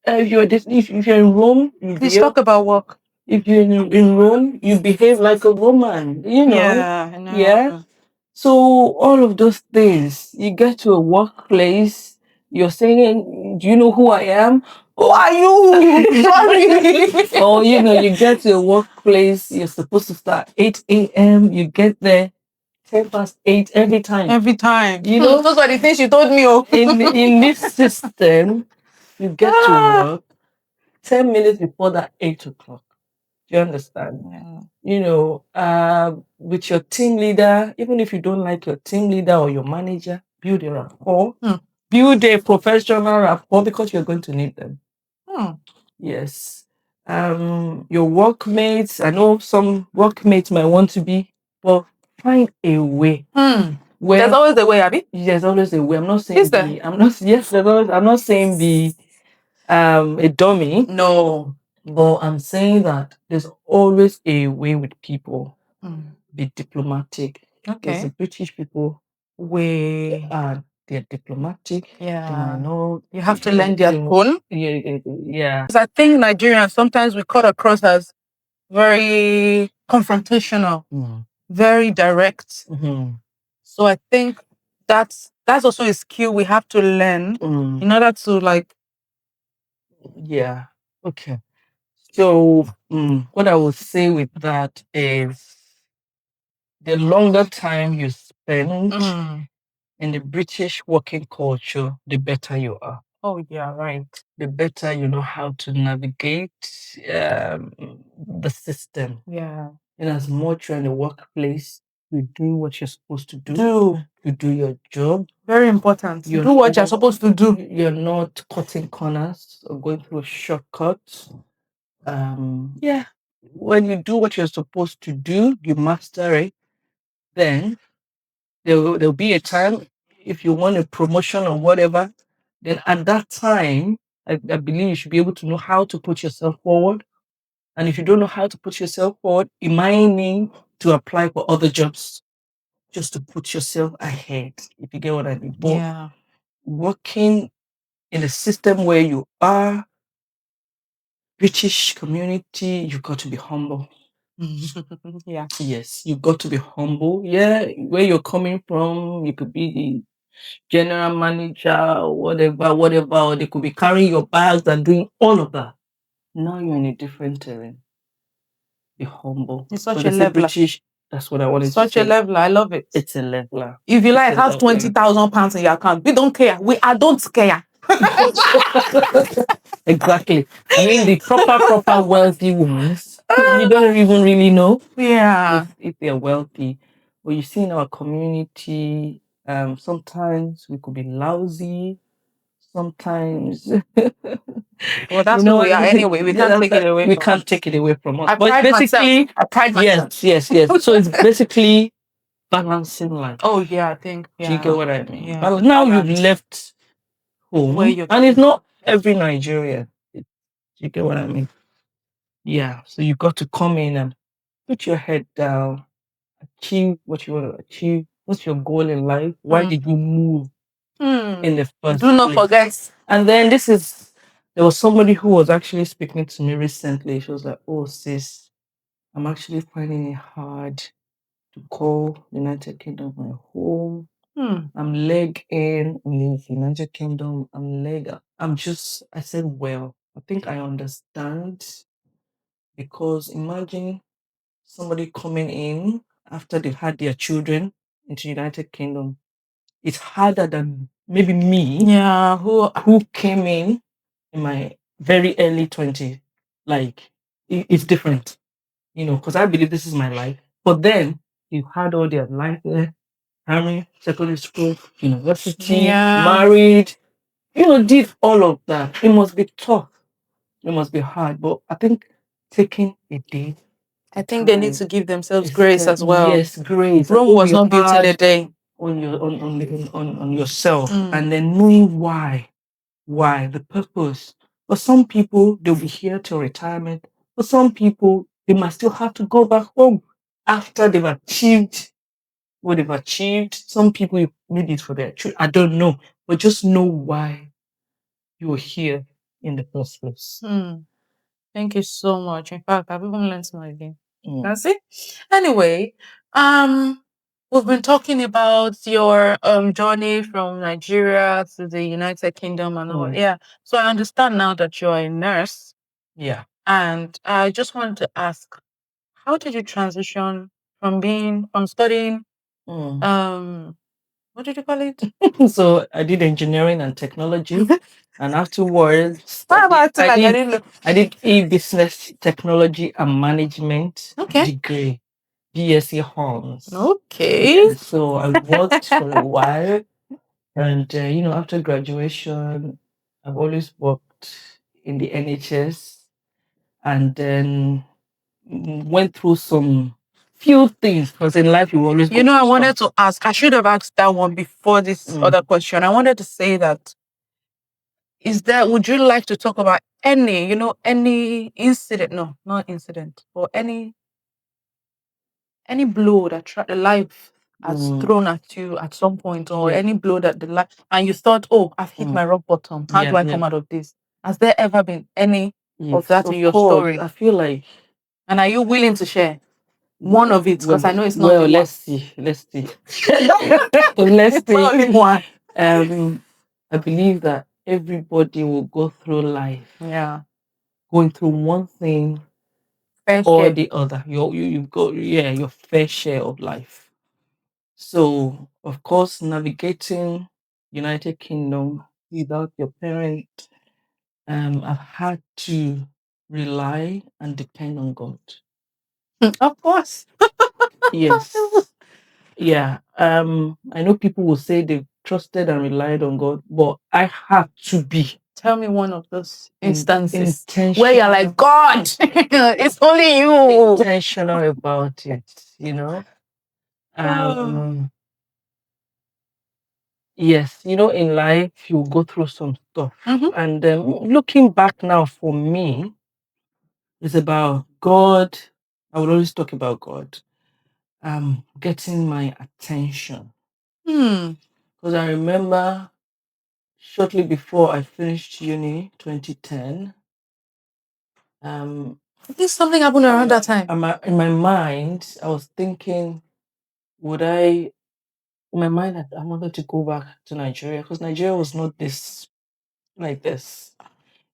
if you're in Rome, Please talk about work. If you're in Rome, you behave like a Roman, you know. Yeah, I know. Yeah. So all of those things, you get to a workplace, you're saying, do you know who I am? Who are you? Sorry. Or you know, you get to a workplace, you're supposed to start 8 a.m., you get there 8 every time. Every time. You know, those are the things you told me. In this system, you get to work 10 minutes before that 8 o'clock. Do you understand? Yeah. You know, with your team leader, even if you don't like your team leader or your manager, build a rapport. Build a professional rapport because you're going to need them. Yes. Your workmates, I know some workmates might want to be, but find a way. There's always a way, Abby. There's always a way. I'm not saying Is there? I'm not saying be a dummy. No. But I'm saying that there's always a way with people. Be diplomatic. Okay. There's the British people they're diplomatic. Yeah. They might know. You have to learn their tone. Yeah. Because I think Nigerians sometimes we cut across as very confrontational, very direct. So I think that's also a skill we have to learn in order to like. Yeah. Okay. So what I would say with that is the longer time you spend in the British working culture, the better you are. Oh yeah, right. The better you know how to navigate the system. Yeah. In as much you're in the workplace, you do what you're supposed to do. You do your job. Very important. You do what you're supposed to do. You're not cutting corners or going through shortcuts. Yeah. when you do what you're supposed to do, you master it, then there'll be a time if you want a promotion or whatever, then at that time, I believe you should be able to know how to put yourself forward. And if you don't know how to put yourself forward, it might need to apply for other jobs just to put yourself ahead, if you get what I mean. But Yeah. working in a system where you are, British community, you've got to be humble. Yeah. Yes, you've got to be humble. Yeah, where you're coming from, you could be the general manager or whatever, whatever, or they could be carrying your bags and doing all of that. Now you're in a different terrain. Be humble. It's When such they a say leveler. British, that's what I wanted to Such a say. leveler. I love it. It's a leveler. If you It's like, a have leveler. 20,000 pounds in your account. We don't care. I don't care. Exactly. I mean, the proper wealthy ones, you don't even really know Yeah. if they're wealthy. But you see in our community, sometimes we could be lousy. Sometimes, Well, you that's who know we what I are mean? anyway. We can't Yeah, take it away we from can't us. take it away from us. I But it's pride myself. basically, I pride myself. yes. So it's basically balancing life. Oh, yeah, I think. Do you get Yeah. what I mean? Yeah. Now you've Balance. left Where home, you're and it's not every Nigerian. Do you get what I mean? Yeah. So you got to come in and put your head down, achieve what you want to achieve. What's your goal in life? Why Hmm. did you move in the first Do not place? forget. And then there was somebody who was actually speaking to me recently. She was like, "Oh, sis, I'm actually finding it hard to call United Kingdom my home. Hmm. I'm leg in the United Kingdom. I'm leg out." I said, well, I think I understand because imagine somebody coming in after they've had their children into United Kingdom. It's harder than maybe me Yeah. who came in my very early 20s. Like, it's different, because I believe this is my life. But then you had all their life there, primary, secondary school, university, Yeah. married, did all of that. It must be tough. It must be hard. But I think taking a day I think they need time, to give themselves is grace as well. yes, grace. And Rome oh, was you not built in a hard day. on your on yourself, Mm. and then knowing why the purpose. For some people, they'll be here till retirement. For some people, they might still have to go back home after they've achieved what they've achieved. Some people maybe it's for their children. I don't know, but just know why you're here in the first place. Hmm. Thank you so much. In fact, I've even learned some again. Mm. That's it. Anyway, we've been talking about your journey from Nigeria to the United Kingdom and all. Mm. Yeah. So I understand now that you're a nurse, Yeah. and I just wanted to ask, how did you transition from studying Mm. what did you call it? So I did engineering and technology, and afterwards Why am I acting like I didn't know? I did e-business technology and management Okay. degree, BSc Honors. Okay. Yeah, so I worked for a while, and after graduation, I've always worked in the NHS, and then went through some few things because in life you always You go know, I through wanted stuff. to ask, I should have asked that one before this other question. I wanted to say that, would you like to talk about any incident? No, not incident, or any blow that the life has thrown at you at some point, or Yeah. any blow that the life, and you thought, oh, I've hit my rock bottom. How do I come out of this? Has there ever been any of Yes, that in of your course. story? I feel like And are you willing to share one of it? Because I know it's not the well, one. let's see. Let's see. Let's It's not only see. one. I believe that everybody will go through life Yeah. going through one thing Fair or share. the other. You go, yeah, your fair share of life. So, of course, navigating United Kingdom without your parent, I've had to rely and depend on God. Of course. Yes. Yeah. I know people will say they've trusted and relied on God, but I have to be. Tell me one of those instances where Intentional, you're like, God, it's only you. intentional about it, Oh. Yes, in life you go through some stuff, Mhm. and looking back now for me, it's about God. I will always talk about God. Getting my attention, Hmm. because I remember shortly before I finished uni, 2010. I think something happened around that time. In my mind, I was thinking, would I? In my mind, I wanted to go back to Nigeria because Nigeria was not this like this.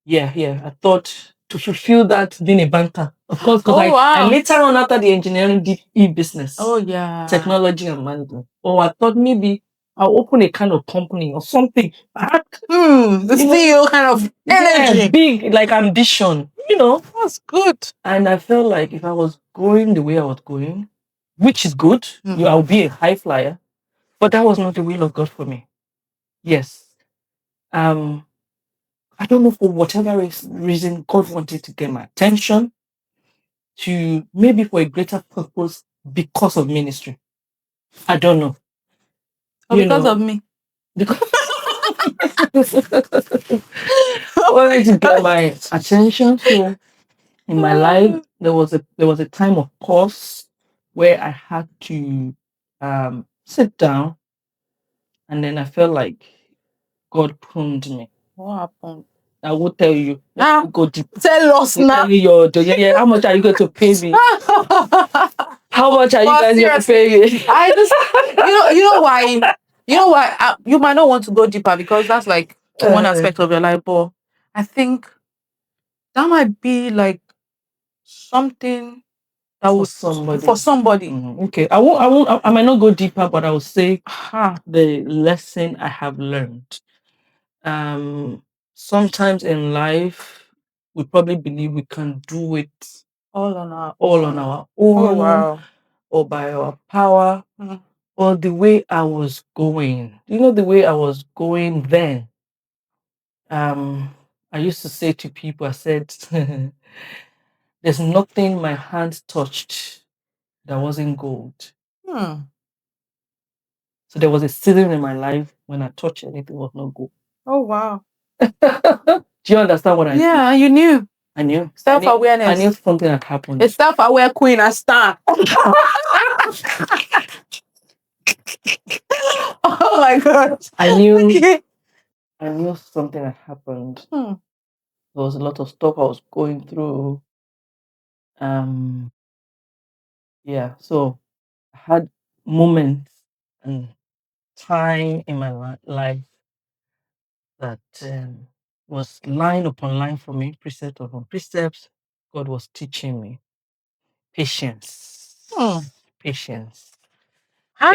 Yeah, yeah. I thought to fulfill that being a banker, of course, because Oh I wow. later on after the engineering did e-business, Oh yeah. technology and management. Or I thought maybe I'll open a kind of company or something. The CEO kind of energy. Yeah, big like ambition, That's good. And I felt like if I was going the way I was going, which is good, Mhm. I'll be a high flyer, but that was not the will of God for me. Yes. I don't know for whatever reason God wanted to get my attention to maybe for a greater purpose because of ministry. I don't know. Or because of me. Because wanted to get my attention. So in my life, there was a time of pause where I had to sit down, and then I felt like God pruned me. What happened? I will tell you. Ah, Go deep. tell us You now. tell me how much are you going to pay me? How much are you But guys going to pay me? I just, you know why? You know why? You might not want to go deeper because that's like one aspect of your life, but I think that might be like something that For would somebody. for somebody. Okay, I might not go deeper, but I will say Huh. the lesson I have learned. Sometimes in life, we probably believe we can do it All on our all own. on our Oh own wow. or by our power Mm. or the way I was going. The way I was going then. I used to say to people, I said, there's nothing my hand touched that wasn't gold. Hmm. So there was a season in my life when I touched anything was not gold. Oh wow. Do you understand what I mean? Yeah, you knew. I knew. Self-awareness. I knew something had happened. A self-aware queen and star. Oh my god. I knew Okay. I knew something had happened. Hmm. There was a lot of stuff I was going through. Um yeah, so I had moments and time in my life that was line upon line for me, precept upon precepts. God was teaching me patience. Hmm. Patience. How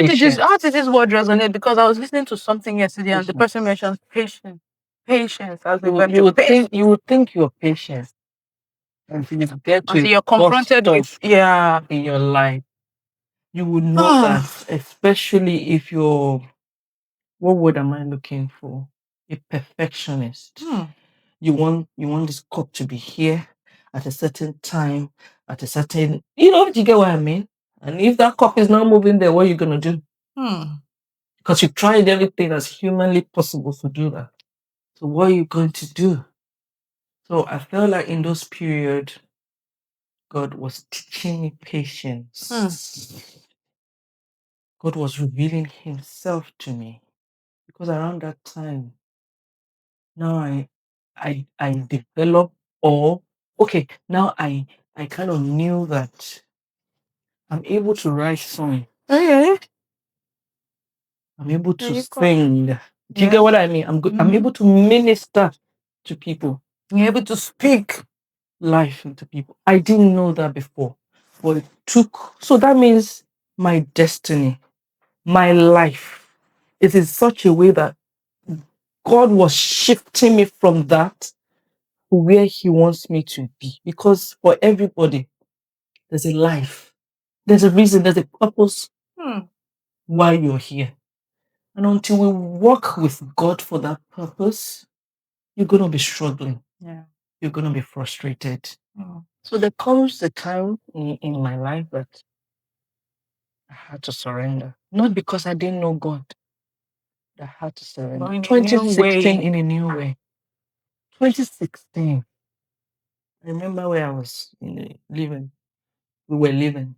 did this word resonate? Because I was listening to something yesterday and the Patience. person mentioned patience. Patience as the You, verb you to would pace. think you would think you're patient until you get to Until you're confronted with in your life. You would know that, especially if you're what word am I looking for? A perfectionist. You want this cup to be here at a certain time, at a certain do you get what I mean? And if that cup is not moving there, what are you gonna do? Because you tried everything as humanly possible to do that. So what are you going to do? So I felt like in those periods, God was teaching me patience. God was revealing Himself to me. Because around that time, now I developed now I kind of knew that I'm able to write songs. Okay. I'm able to There you go. sing. Do you Yeah. get what I mean? I'm able to minister to people. You're able to speak Life into people. I didn't know that before. But it took so that means my destiny, my life is in such a way that God was shifting me from that to where He wants me to be. Because for everybody, there's a life, there's a reason, there's a purpose why you're here. And until we work with God for that purpose, you're gonna be struggling. Yeah. You're gonna be frustrated. Mm. So there comes a time in my life that I had to surrender. Not because I didn't know God. I had to surrender. But in a new 2016 way. in a new way. 2016. I remember where I was living. We were living.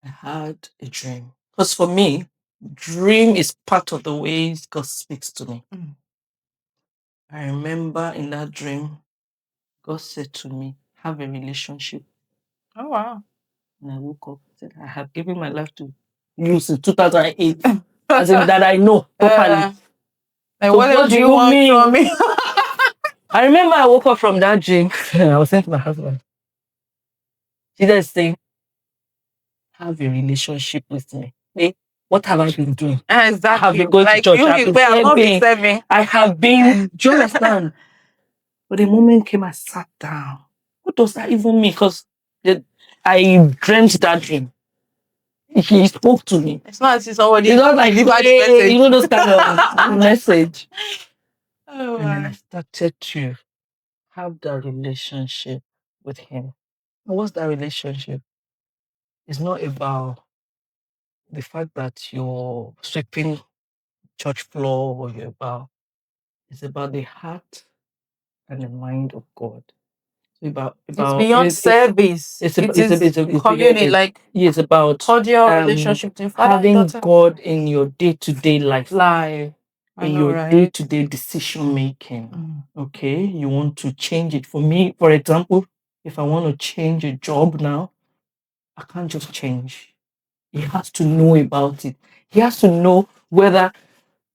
I had a dream. Because for me, dream is part of the ways God speaks to me. Mm. I remember in that dream, God said to me, have a relationship. Oh wow. And I woke up and said, I have given my life to you since 2008. As in that I know properly. Like, So what else what do do you you want from mean? me? I remember I woke up from that dream. I was saying to my husband, Jesus saying, have a relationship with me. Hey, what have I been doing? I have Exactly. been going to Like church. you I've been people have not been serving. serving. I have been. Do you understand? But the moment came, I sat down. What does that even mean? Because I dreamt that dream. He spoke to me. It's not as if somebody It's not like, delivered the hey, message. you know, those kind of message. Oh And then I my. started to have that relationship with him. And what's that relationship? It's not about the fact that you're sweeping church floor or you're about. It's about the heart and the mind of God. So It's beyond service. It is community, like it's about cordial relationship to father and having daughter. God in your day-to-day life, Live. I in know, your right? day-to-day decision making. Mm. Okay, you want to change it. For me, for example, if I want to change a job now, I can't just change. He has to know about it. He has to know whether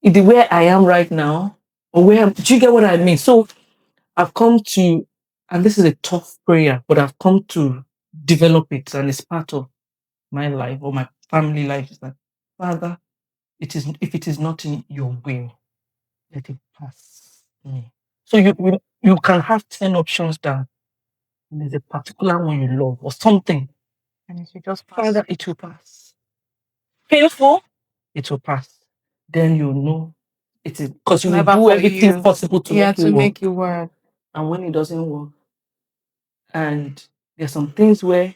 the where I am right now or where do you get what I mean? So I've come to, and this is a tough prayer, but I've come to develop it, and it's part of my life or my family life. Is that, Father, it is if it is not in your will, let it pass me. So you can have 10 options down, and there's a particular one you love or something. And it should just pass. Father, it will pass. Painful, it will pass. Then you know it is because you will Never do for everything you. possible to Yeah, make it to work. make you work. And when it doesn't work, and there's some things where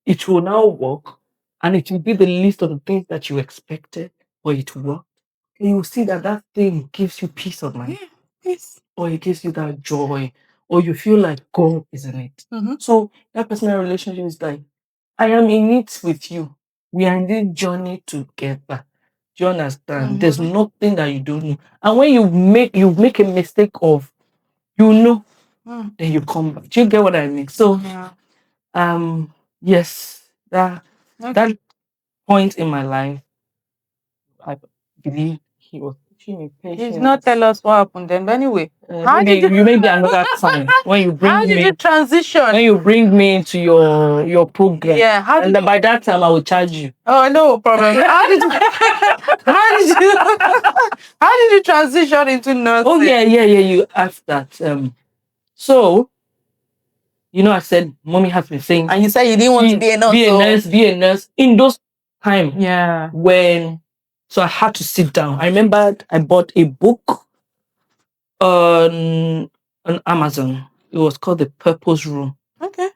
it will now work and it will be the least of the things that you expected, but it worked. And you will see that that thing gives you peace of mind, Yeah. Yes. or it gives you that joy, or you feel like God is in it. Mm-hmm. So that personal relationship is like, I am in it with you. We are in this journey together. Do you understand? There's Mm-hmm. nothing that you don't know. And when you make a mistake of you know, Mm. then you come back. Do you get what I mean? So Yeah. yes, that Okay. that point in my life, I believe he was teaching me He's not patience. tell us what happened then. But anyway, how Maybe did you you maybe another time when you how bring did you me transition? when you bring me into your program. Yeah, how And did then you by that time I will charge you. Oh, no problem. How did you how did you how did you transition into nursing? Oh yeah. You asked that. So I said mommy has been saying And you said you didn't want to be a nurse. be a nurse, be a nurse. In those time Yeah. when so I had to sit down. I remember I bought a book on Amazon. It was called The Purpose Room. Okay.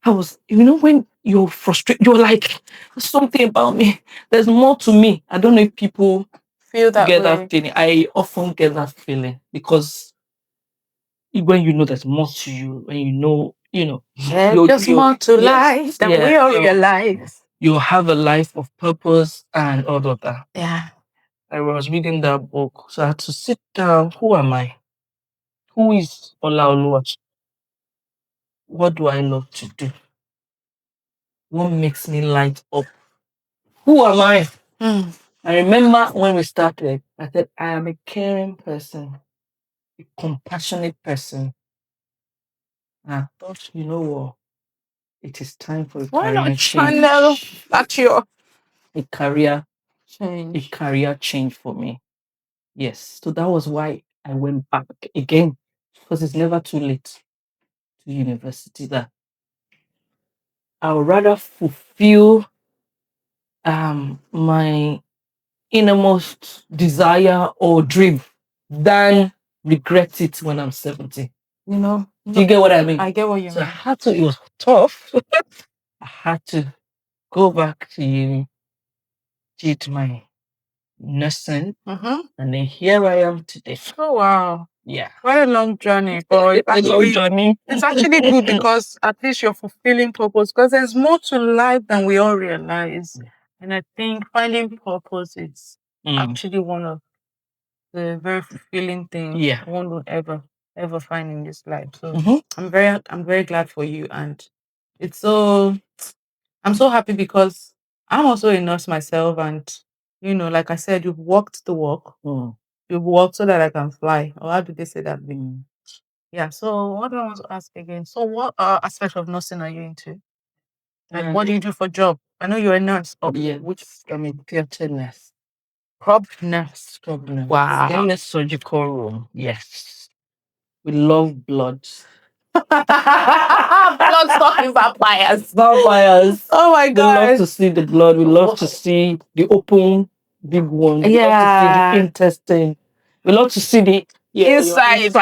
I was, when you're frustrated, you're like, there's something about me. There's more to me. I don't know if people Feel that get way. that feeling. I often get that feeling because when you know there's more to you, when There's just more to life than we all realize. you have a life of purpose and all of that. Yeah. I was reading that book, so I had to sit down. Who am I? Who is Olaoluwa? What do I love to do? What makes me light up? Who am I? Mm. I remember when we started, I said, I am a caring person, a compassionate person. And I thought, you know what? It is time for a Why career not channel change. that your A career, a change? career change for me. Yes. So that was why I went back again. Because it's never too late to university that I would rather fulfill my innermost desire or dream than regret it when I'm 70. You know, Do you get what I mean? I get what you So I mean. had to, it was tough. I had to go back to uni, did my nursing, and then here I am today. Oh, wow. Yeah. What a long journey. But A long journey. it's actually good because at least you're fulfilling purpose, because there's more to life than we all realize. And I think finding purpose is actually one of the very fulfilling things one will ever find in this life. So I'm very glad for you, and it's so I'm so happy because I'm also a nurse myself, and like I said, you've walked the walk. You've walked so that I can fly. Or how do they say that? Yeah. So what do I want to ask again? So what aspect of nursing are you into? Like, what do you do for job? I know you're a nurse. Oh, Yeah, which I mean, theatre nurse. Scrub nurse. Scrub nurse. Wow. In the surgical room, yes. We love blood. Blood sucking vampires. Vampires. Oh my We love god. to see the blood. We love to see the open big one. We love to see the intestine. We love to see the inside.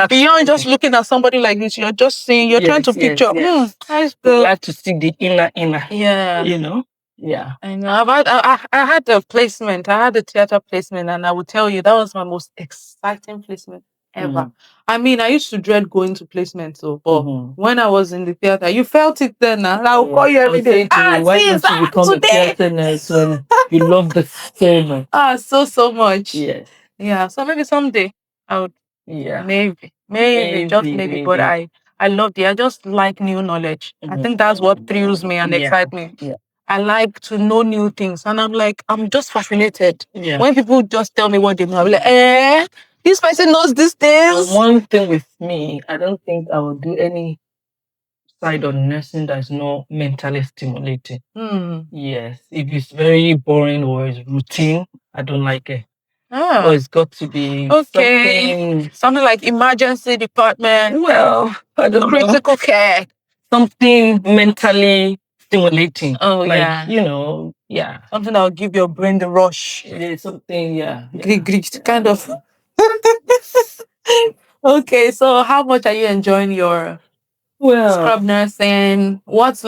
Beyond just looking at somebody like this, you're just seeing, you're trying to picture. We like to see the inner. Yeah. You know? Yeah. I know. I had a placement. I had a theater placement, and I would tell you that was my most exciting placement ever. I mean, I used to dread going to placement, but when I was in the theater, you felt it then. And I would call you every day. Why don't you become a theater nurse when you love the film? So much. Yes. Yeah. So maybe someday I would. Yeah. Maybe, just maybe. But I love it. I just like new knowledge. I think that's what thrills me and excites me. Yeah. I like to know new things, and I'm just fascinated. Yeah. When people just tell me what they know, I'm like, this person knows these things. One thing with me, I don't think I will do any side on nursing that is not mentally stimulating. Yes, if it's very boring or it's routine, I don't like it. Or it's got to be something like emergency department. Well, I don't know. Critical care. Something mentally stimulating. Oh, like, yeah. Something that will give your brain the rush. Yeah, something, Kind of. Okay, so how much are you enjoying your scrub nursing? What's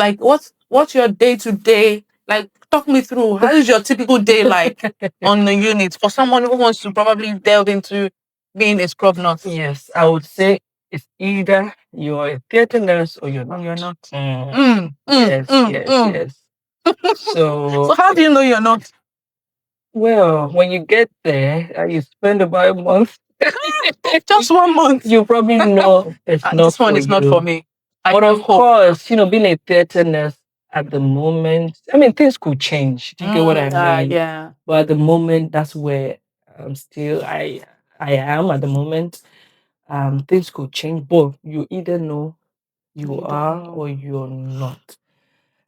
your day to day? Like, talk me through. How is your typical day like on the unit for someone who wants to probably delve into being a scrub nurse? Yes, I would say it's either you're a theatre nurse or you're not. You're not. Yes. So how do you know you're not? Well, when you get there and you spend about a month, just 1 month, you probably know it's not this one is not for me. But of course, being a theatre nurse at the moment, I mean, things could change. Do you get what I mean? Yeah. But at the moment, that's where I'm still, I am at the moment. Things could change, but you either know you are or you're not.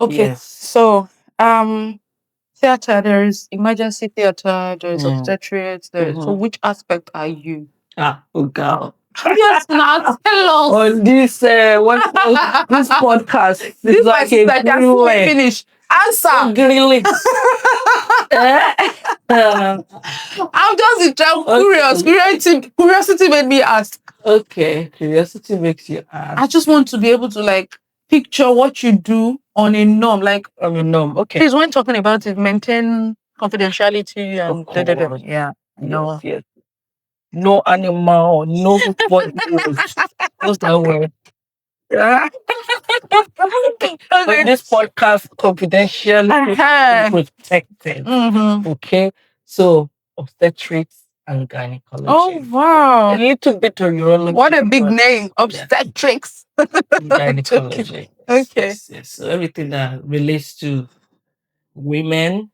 Okay. Yes. So, theater, there's emergency theater, there's obstetrics, so which aspect are you? Oh girl. Yes, not hello. On this this podcast, this like a just finish. Answer. Grilling. I'm just curious. Curiosity made me ask. Okay, curiosity makes you ask. I just want to be able to picture what you do on a norm, on a norm. Okay. Please, when talking about it, maintain confidentiality and yeah. No. Yes. No animal, no what what's that word? But this podcast confidential protected. Okay. So obstetrics and gynecology. Oh wow. A little bit of urology. What a big name. Obstetrics. Gynecology. Okay. Yes. So everything that relates to women.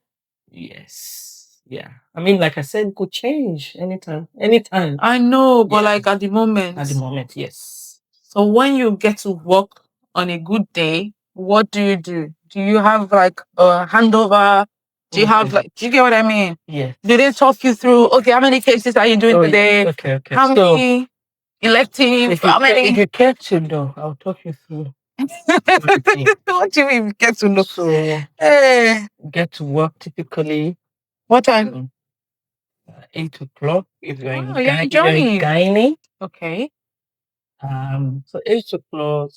Yes. Yeah. I mean, like I said, it could change anytime. I know, but at the moment. At the moment, yes. So when you get to work on a good day, what do? Do you have a handover? Do you have do you get what I mean? Yes. Do they talk you through, okay, how many cases are you doing today? Okay. How many elective? If you care to know, I'll talk you through. What do you mean get to know? So get to work typically. What time? 8 o'clock. If you're Oh, in you're if you're in enjoying. gynae, Okay. so 8 o'clock,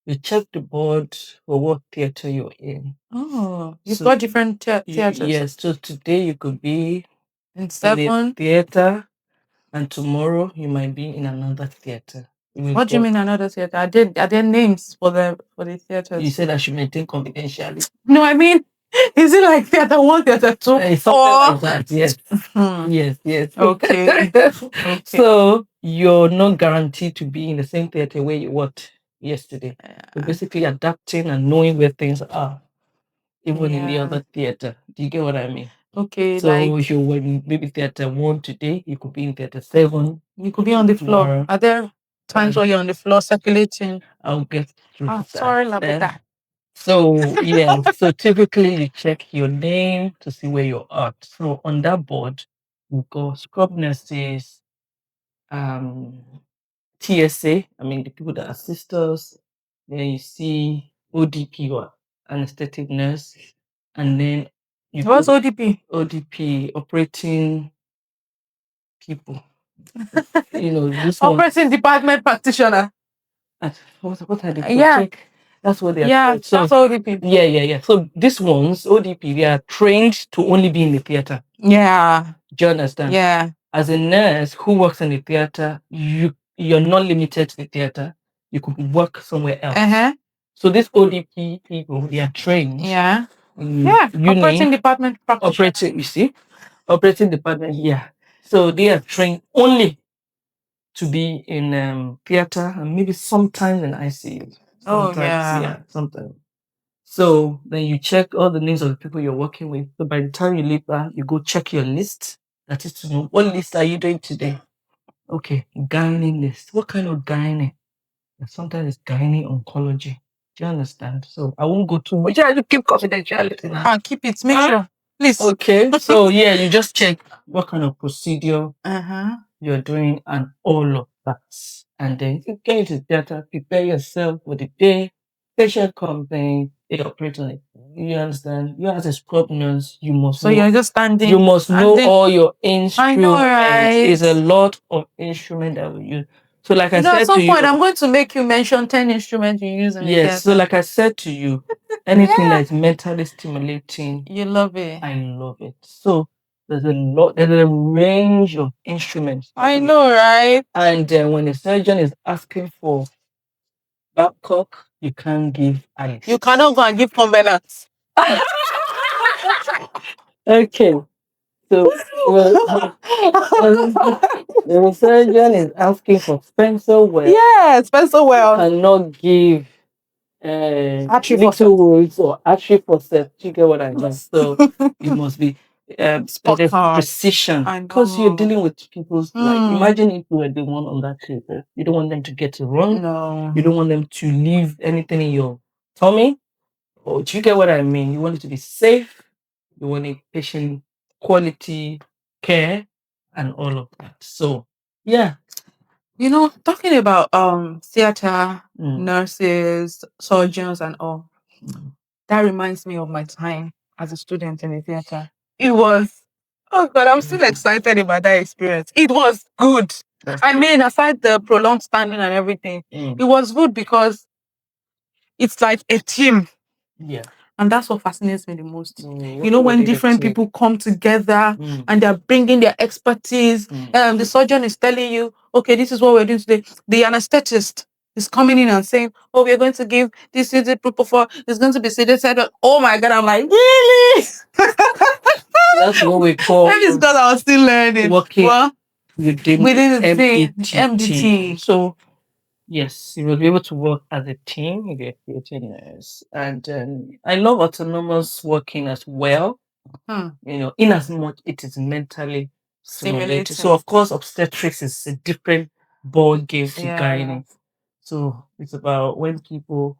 you check the board for what theater you're in. Oh, you've So got different theaters. yes, so today you could be In in a 7. theater, and tomorrow you might be in another theater. What do you mean another theater? Are there names for the You theaters? said I should maintain confidentiality. No, I mean, is it like theater 1, theater 2? It's something like that. Yes. Hmm. Yes. Yes. Okay. Okay. So you're not guaranteed to be in the same theater where you worked yesterday. You're basically adapting and knowing where things are, even in the Yeah. other theater. Do you get what I mean? Okay, So like if you were in maybe theater 1 today, you could be in theater 7 you could be on the floor. tomorrow. Are there times And where you're on the floor circulating? I'll get through Oh, that. sorry about then. that. So yeah, so typically you check your name to see where you're at. So on that board, you go scrub nurses, um, TSA. I mean the people that assist us. Then you see ODP or anesthetic nurse, and then you What's go ODP? ODP operating people. This one. Operating department practitioner. What are they? Yeah. Check. That's what they are. Yeah, called. So that's ODP. yeah. So these ones, ODP, they are trained to only be in the theater. Yeah. Do you understand? Yeah. As a nurse who works in the theater, you're not limited to the theater. You could work somewhere else. Uh-huh. So these ODP people, they are trained. Yeah. in Yeah. uni, Operating department practitioner. operating. You see, operating department. Yeah. So they are trained only to be in theater and maybe sometimes in ICU. Oh, Sometimes, yeah. sometimes. So then you check all the names of the people you're working with. So by the time you leave that, you go check your list. That is to know what list are you doing today. Okay, gynae list. What kind of gynae? Sometimes it's gynae oncology. Do you understand? So I won't go too much. Yeah, you keep confidentiality now. Keep it. Make sure. Please. Okay, so yeah, you just check what kind of procedure Uh-huh. you're doing and all of that. And then you get into theater, prepare yourself for the day. Patient comes in, they operate on it. You understand? You as a scrub nurse, you must So know, you're just standing. you must know standing. all your instruments. I know, right? It's a lot of instrument that we use. So like I At said some to point, you, I'm going to make you mention 10 instruments you use in the yes. So theater. like I said to you, anything Yeah. that is mentally stimulating, You love it. I love it. So there's a range of instruments. I know, right? And when a surgeon is asking for Babcock, you can't give Alice. You cannot go and give covenants. Okay. So the surgeon is asking for Spencer Well. Yeah, Spencer You Well. cannot give Archie little Fawcett. words or archie faucet. You get what I mean? So it must be Spot there's on. precision I because you're know. dealing with people's like. Imagine if you were the one on that table. You don't want them to get it wrong. No. You don't want them to leave anything in your tummy. Or do you get what I mean? You want it to be safe. You want a patient quality care and all of that. So yeah. Talking about theater, Mm. nurses, surgeons, and all, that reminds me of my time as a student in the theater. It was, oh God, I'm still excited about that experience. It was good. I mean, aside the prolonged standing and everything, it was good because it's like a team. Yeah. And that's what fascinates me the most. When different people come together and they're bringing their expertise. The surgeon is telling you, okay, this is what we're doing today. The anesthetist is coming in and saying, oh, we're going to give this is the propofol. It's going to be sedated. Oh my God, I'm like, really? That's what we call. Maybe it's because I was still learning. Working Well, within the MDT. So yes, you will be able to work as a team with your theater nurse. And I love autonomous working as well. In as much it is mentally stimulating. So of course obstetrics is a different ball game to gynae. So it's about when people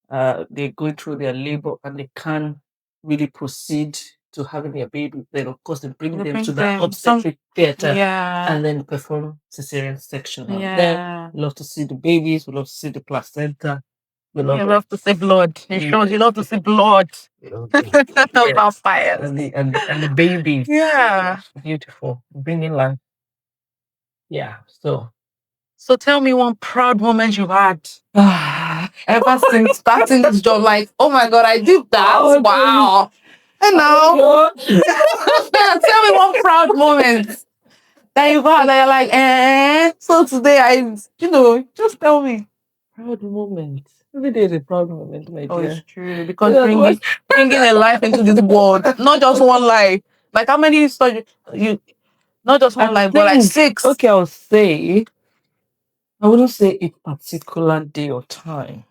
they're going through their labor and they can't really proceed to having their baby. Then of course they bring them to that obstetric theater and then perform cesarean section. Then love to see the babies, we love to see the placenta You love to see blood. In short, you love to see blood. Vampires. And the babies. Yeah. Beautiful. Bringing life. Yeah. So tell me one proud moment you had ever since starting this job. Like, oh my God, I did that. Oh, wow. And now, tell me one proud moment that you've had that you're like, so today just tell me. Proud moment. Every day is a proud moment, my Oh, it's dear. true. Because bringing a life into this world, not just one life. Like, how many you, not just one life, but like 6. Okay, I'll say, I wouldn't say a particular day or time,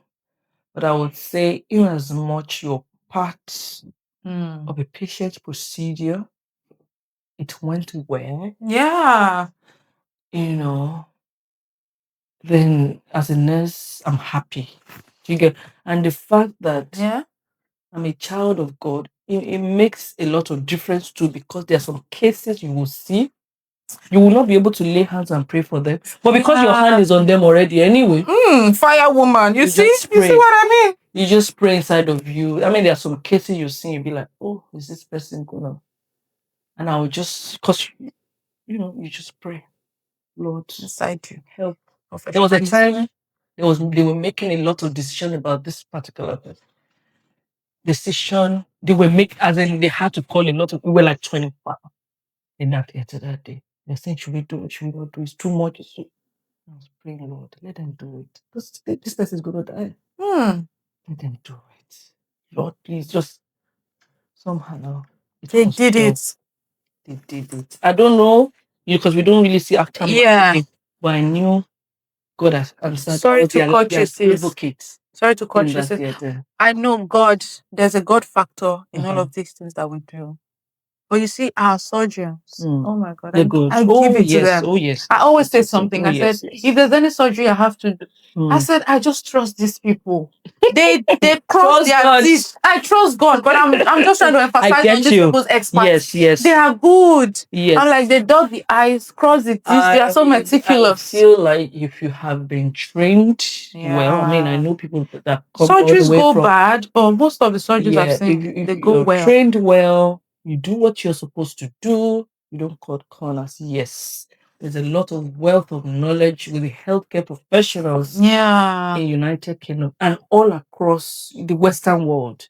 but I would say, in as much you're part of a patient procedure, it went well. Yeah. Then as a nurse, I'm happy. Do you get? And the fact that I'm a child of God, it makes a lot of difference too, because there are some cases you will see, you will not be able to lay hands and pray for them, but because your hand is on them already anyway. Fire woman, you see what I mean? You just pray inside of you. I mean, there are some cases you see, you'll be like, oh, is this person gonna? And I will just, because you just pray, Lord, Inside you. help. There was a time they were making a lot of decisions about this particular decision. They were making, as in they had to call a lot of, we were like 25 in that theater that day. They're saying, should we do it? Should we not do it? It's too much. I was praying, Lord, let them do it. This person is going to die. Let them do it. Lord, please, just somehow. They did it. They did it. I don't know, because we don't really see after but I knew God has answered. Sorry to cut you, sis. Sorry to cut you, sis. I know God, there's a God factor in all of these things that we do. But you see, our surgeons, oh my God, I give it to them. Oh, yes. I always say something. I said, if there's any surgery I have to do, I said, I just trust these people. They cross their teeth. I trust God, but I'm just trying to emphasize on these people's experts. Yes. They are good. Yes. I'm like, they dot the I's, cross the teeth. They are so meticulous. I feel like if you have been trained well, I mean, I know people that come surgeries all the way go from, bad, but most of the surgeries I've seen, if they go well. Trained well, you do what you're supposed to do, you don't cut corners. Yes, there's a lot of wealth of knowledge with the healthcare professionals in United Kingdom and all across the Western world.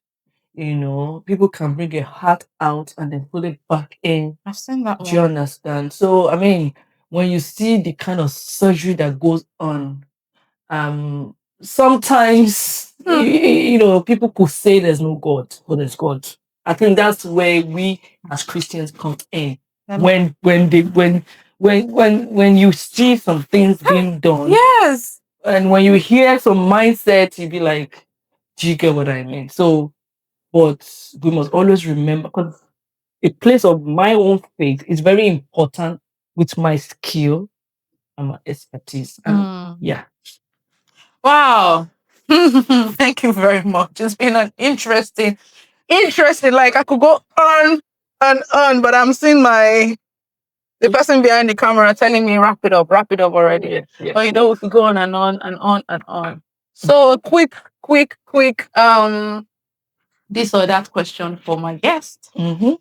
People can bring a heart out and then put it back in. I've seen that one. Do you understand? So, I mean, when you see the kind of surgery that goes on, sometimes, people could say there's no God, but there's God. I think that's where we as Christians come in. When you see some things being done. Yes. And when you hear some mindset, you be like, do you get what I mean? So, but we must always remember, because a place of my own faith is very important with my skill and my expertise. Yeah. Wow. Thank you very much. It's been an interesting. Like, I could go on and on, but I'm seeing the person behind the camera telling me wrap it up already. Yes. But we could go on and on and on and on. So quick, this or that question for my guest. It's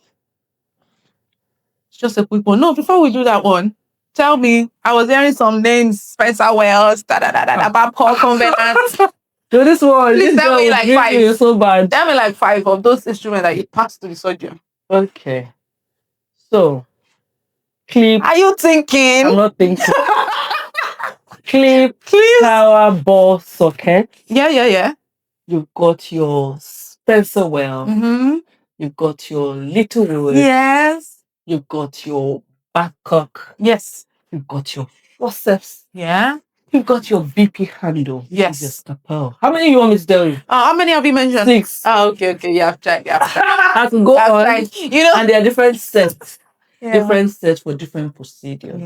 just a quick one. No, before we do that one, tell me, I was hearing some names, Spencer Wells, about Paul Covenant. So this one, please tell me like 5. So bad. Tell me like 5 of those instruments that you passed to the surgeon. Okay. So, clip. Are you thinking? I'm not thinking. Clip, power, ball, socket. Yeah. You've got your Spencer Well. You've got your Little Wood. Yes. You've got your Babcock. Yes. You've got your forceps. Yeah. You've got your VP handle. Yes. Your scalpel. How many you want me to tell you? How many have you mentioned? 6. Oh, okay. You have tried. I can go on. And there are different sets. Different sets for different procedures.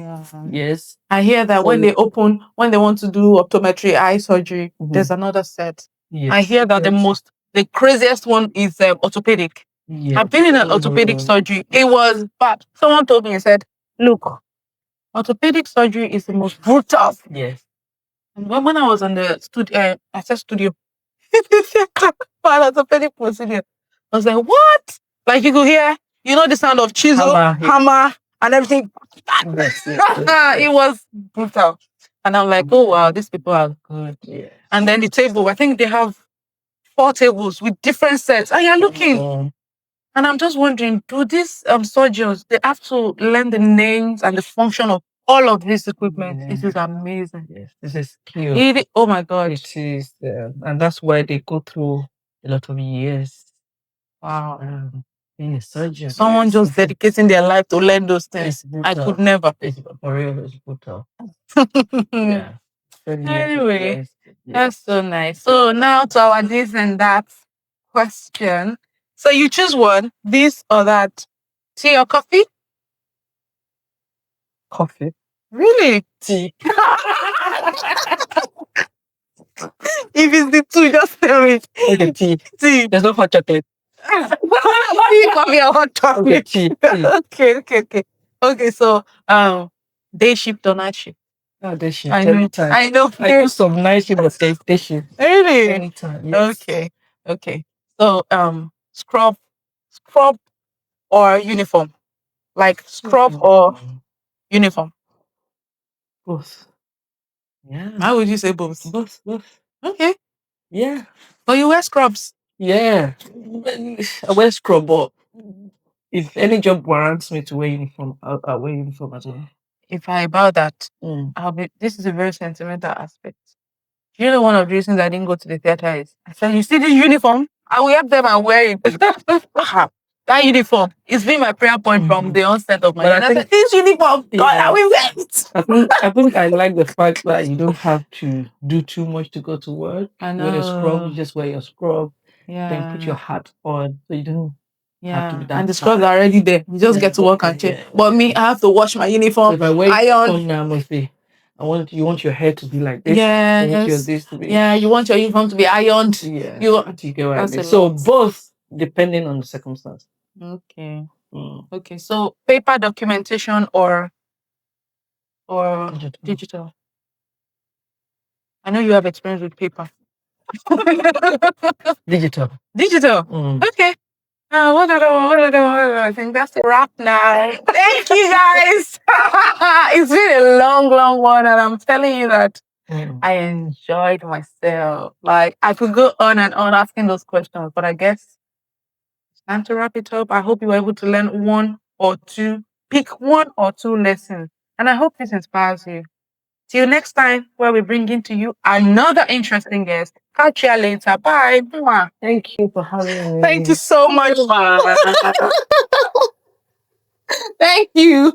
Yes. I hear that when they want to do optometry eye surgery, there's another set. Yes. I hear that the craziest one is orthopedic. Yes. I've been in an orthopedic surgery. It was bad. Someone told me and said, look, orthopedic surgery is the most brutal. Yes. And when I was on the studio, While orthopedic procedure. I was like, what? Like you could hear, the sound of chisel, hammer, and everything. Yes, yes, yes. It was brutal. And I'm like, oh wow, these people are good. Yes. And then the table, I think they have 4 tables with different sets. And you're looking. And I'm just wondering, do these surgeons, they have to learn the names and the function of all of this equipment? Yeah. This is amazing. Yes, this is skill. Oh my God. It is, and that's why they go through a lot of years. Wow. Being a surgeon. Someone just dedicating their life to learn those things. I could never. It's for real, it's brutal. Yeah. Yeah. Anyway, that's so nice. So now to our this and that question. So you choose one, this or that. Tea or coffee? Coffee. Really? Tea. If it's the two, just tell me. Okay, tea. Tea. There's no hot chocolate. Tea, coffee, or hot chocolate. Okay, tea. Okay. Okay, so day shift or night shift? Oh, day shift. I know. Anytime. I know. I do some night shift, but day shift. Really? Anytime. Yes. Okay. So scrub or uniform? Like scrub or uniform? Both. Yeah. How would you say both? Both. Okay. Yeah. But you wear scrubs. Yeah. I wear scrub, but if any job warrants me to wear uniform, I'll wear uniform as well. If I about that, this is a very sentimental aspect. You know, one of the reasons I didn't go to the theater is I said, you see this uniform? I will help them and wear it. That uniform, it's been my prayer point from the onset of my life. I said, this uniform, God, I will wear it. I think I like the fact that you don't have to do too much to go to work. I know. With a scrub, you just wear your scrub. Yeah. Then put your hat on, so you don't have to be that. And the scrubs are already there. You just get to work and change. But me, I have to wash my uniform. So if I wear iron. now, I must say, you want your hair to be like this. Yes. You want your this to be. Yeah, you want your uniform to be ironed. Yeah. You get what I mean. So both depending on the circumstance. Okay. Okay. So paper documentation or digital. I know you have experience with paper. Digital. Okay. What other? I think that's a wrap now. Thank you guys. It's been a long one, and I'm telling you that I enjoyed myself. Like I could go on and on asking those questions, but I guess it's time to wrap it up. I hope you were able to learn pick one or two lessons, and I hope this inspires you. Till next time, where we bring into you another interesting guest. Catch you later. Bye. Mwah. Thank you for having me. Thank you so much. Thank you.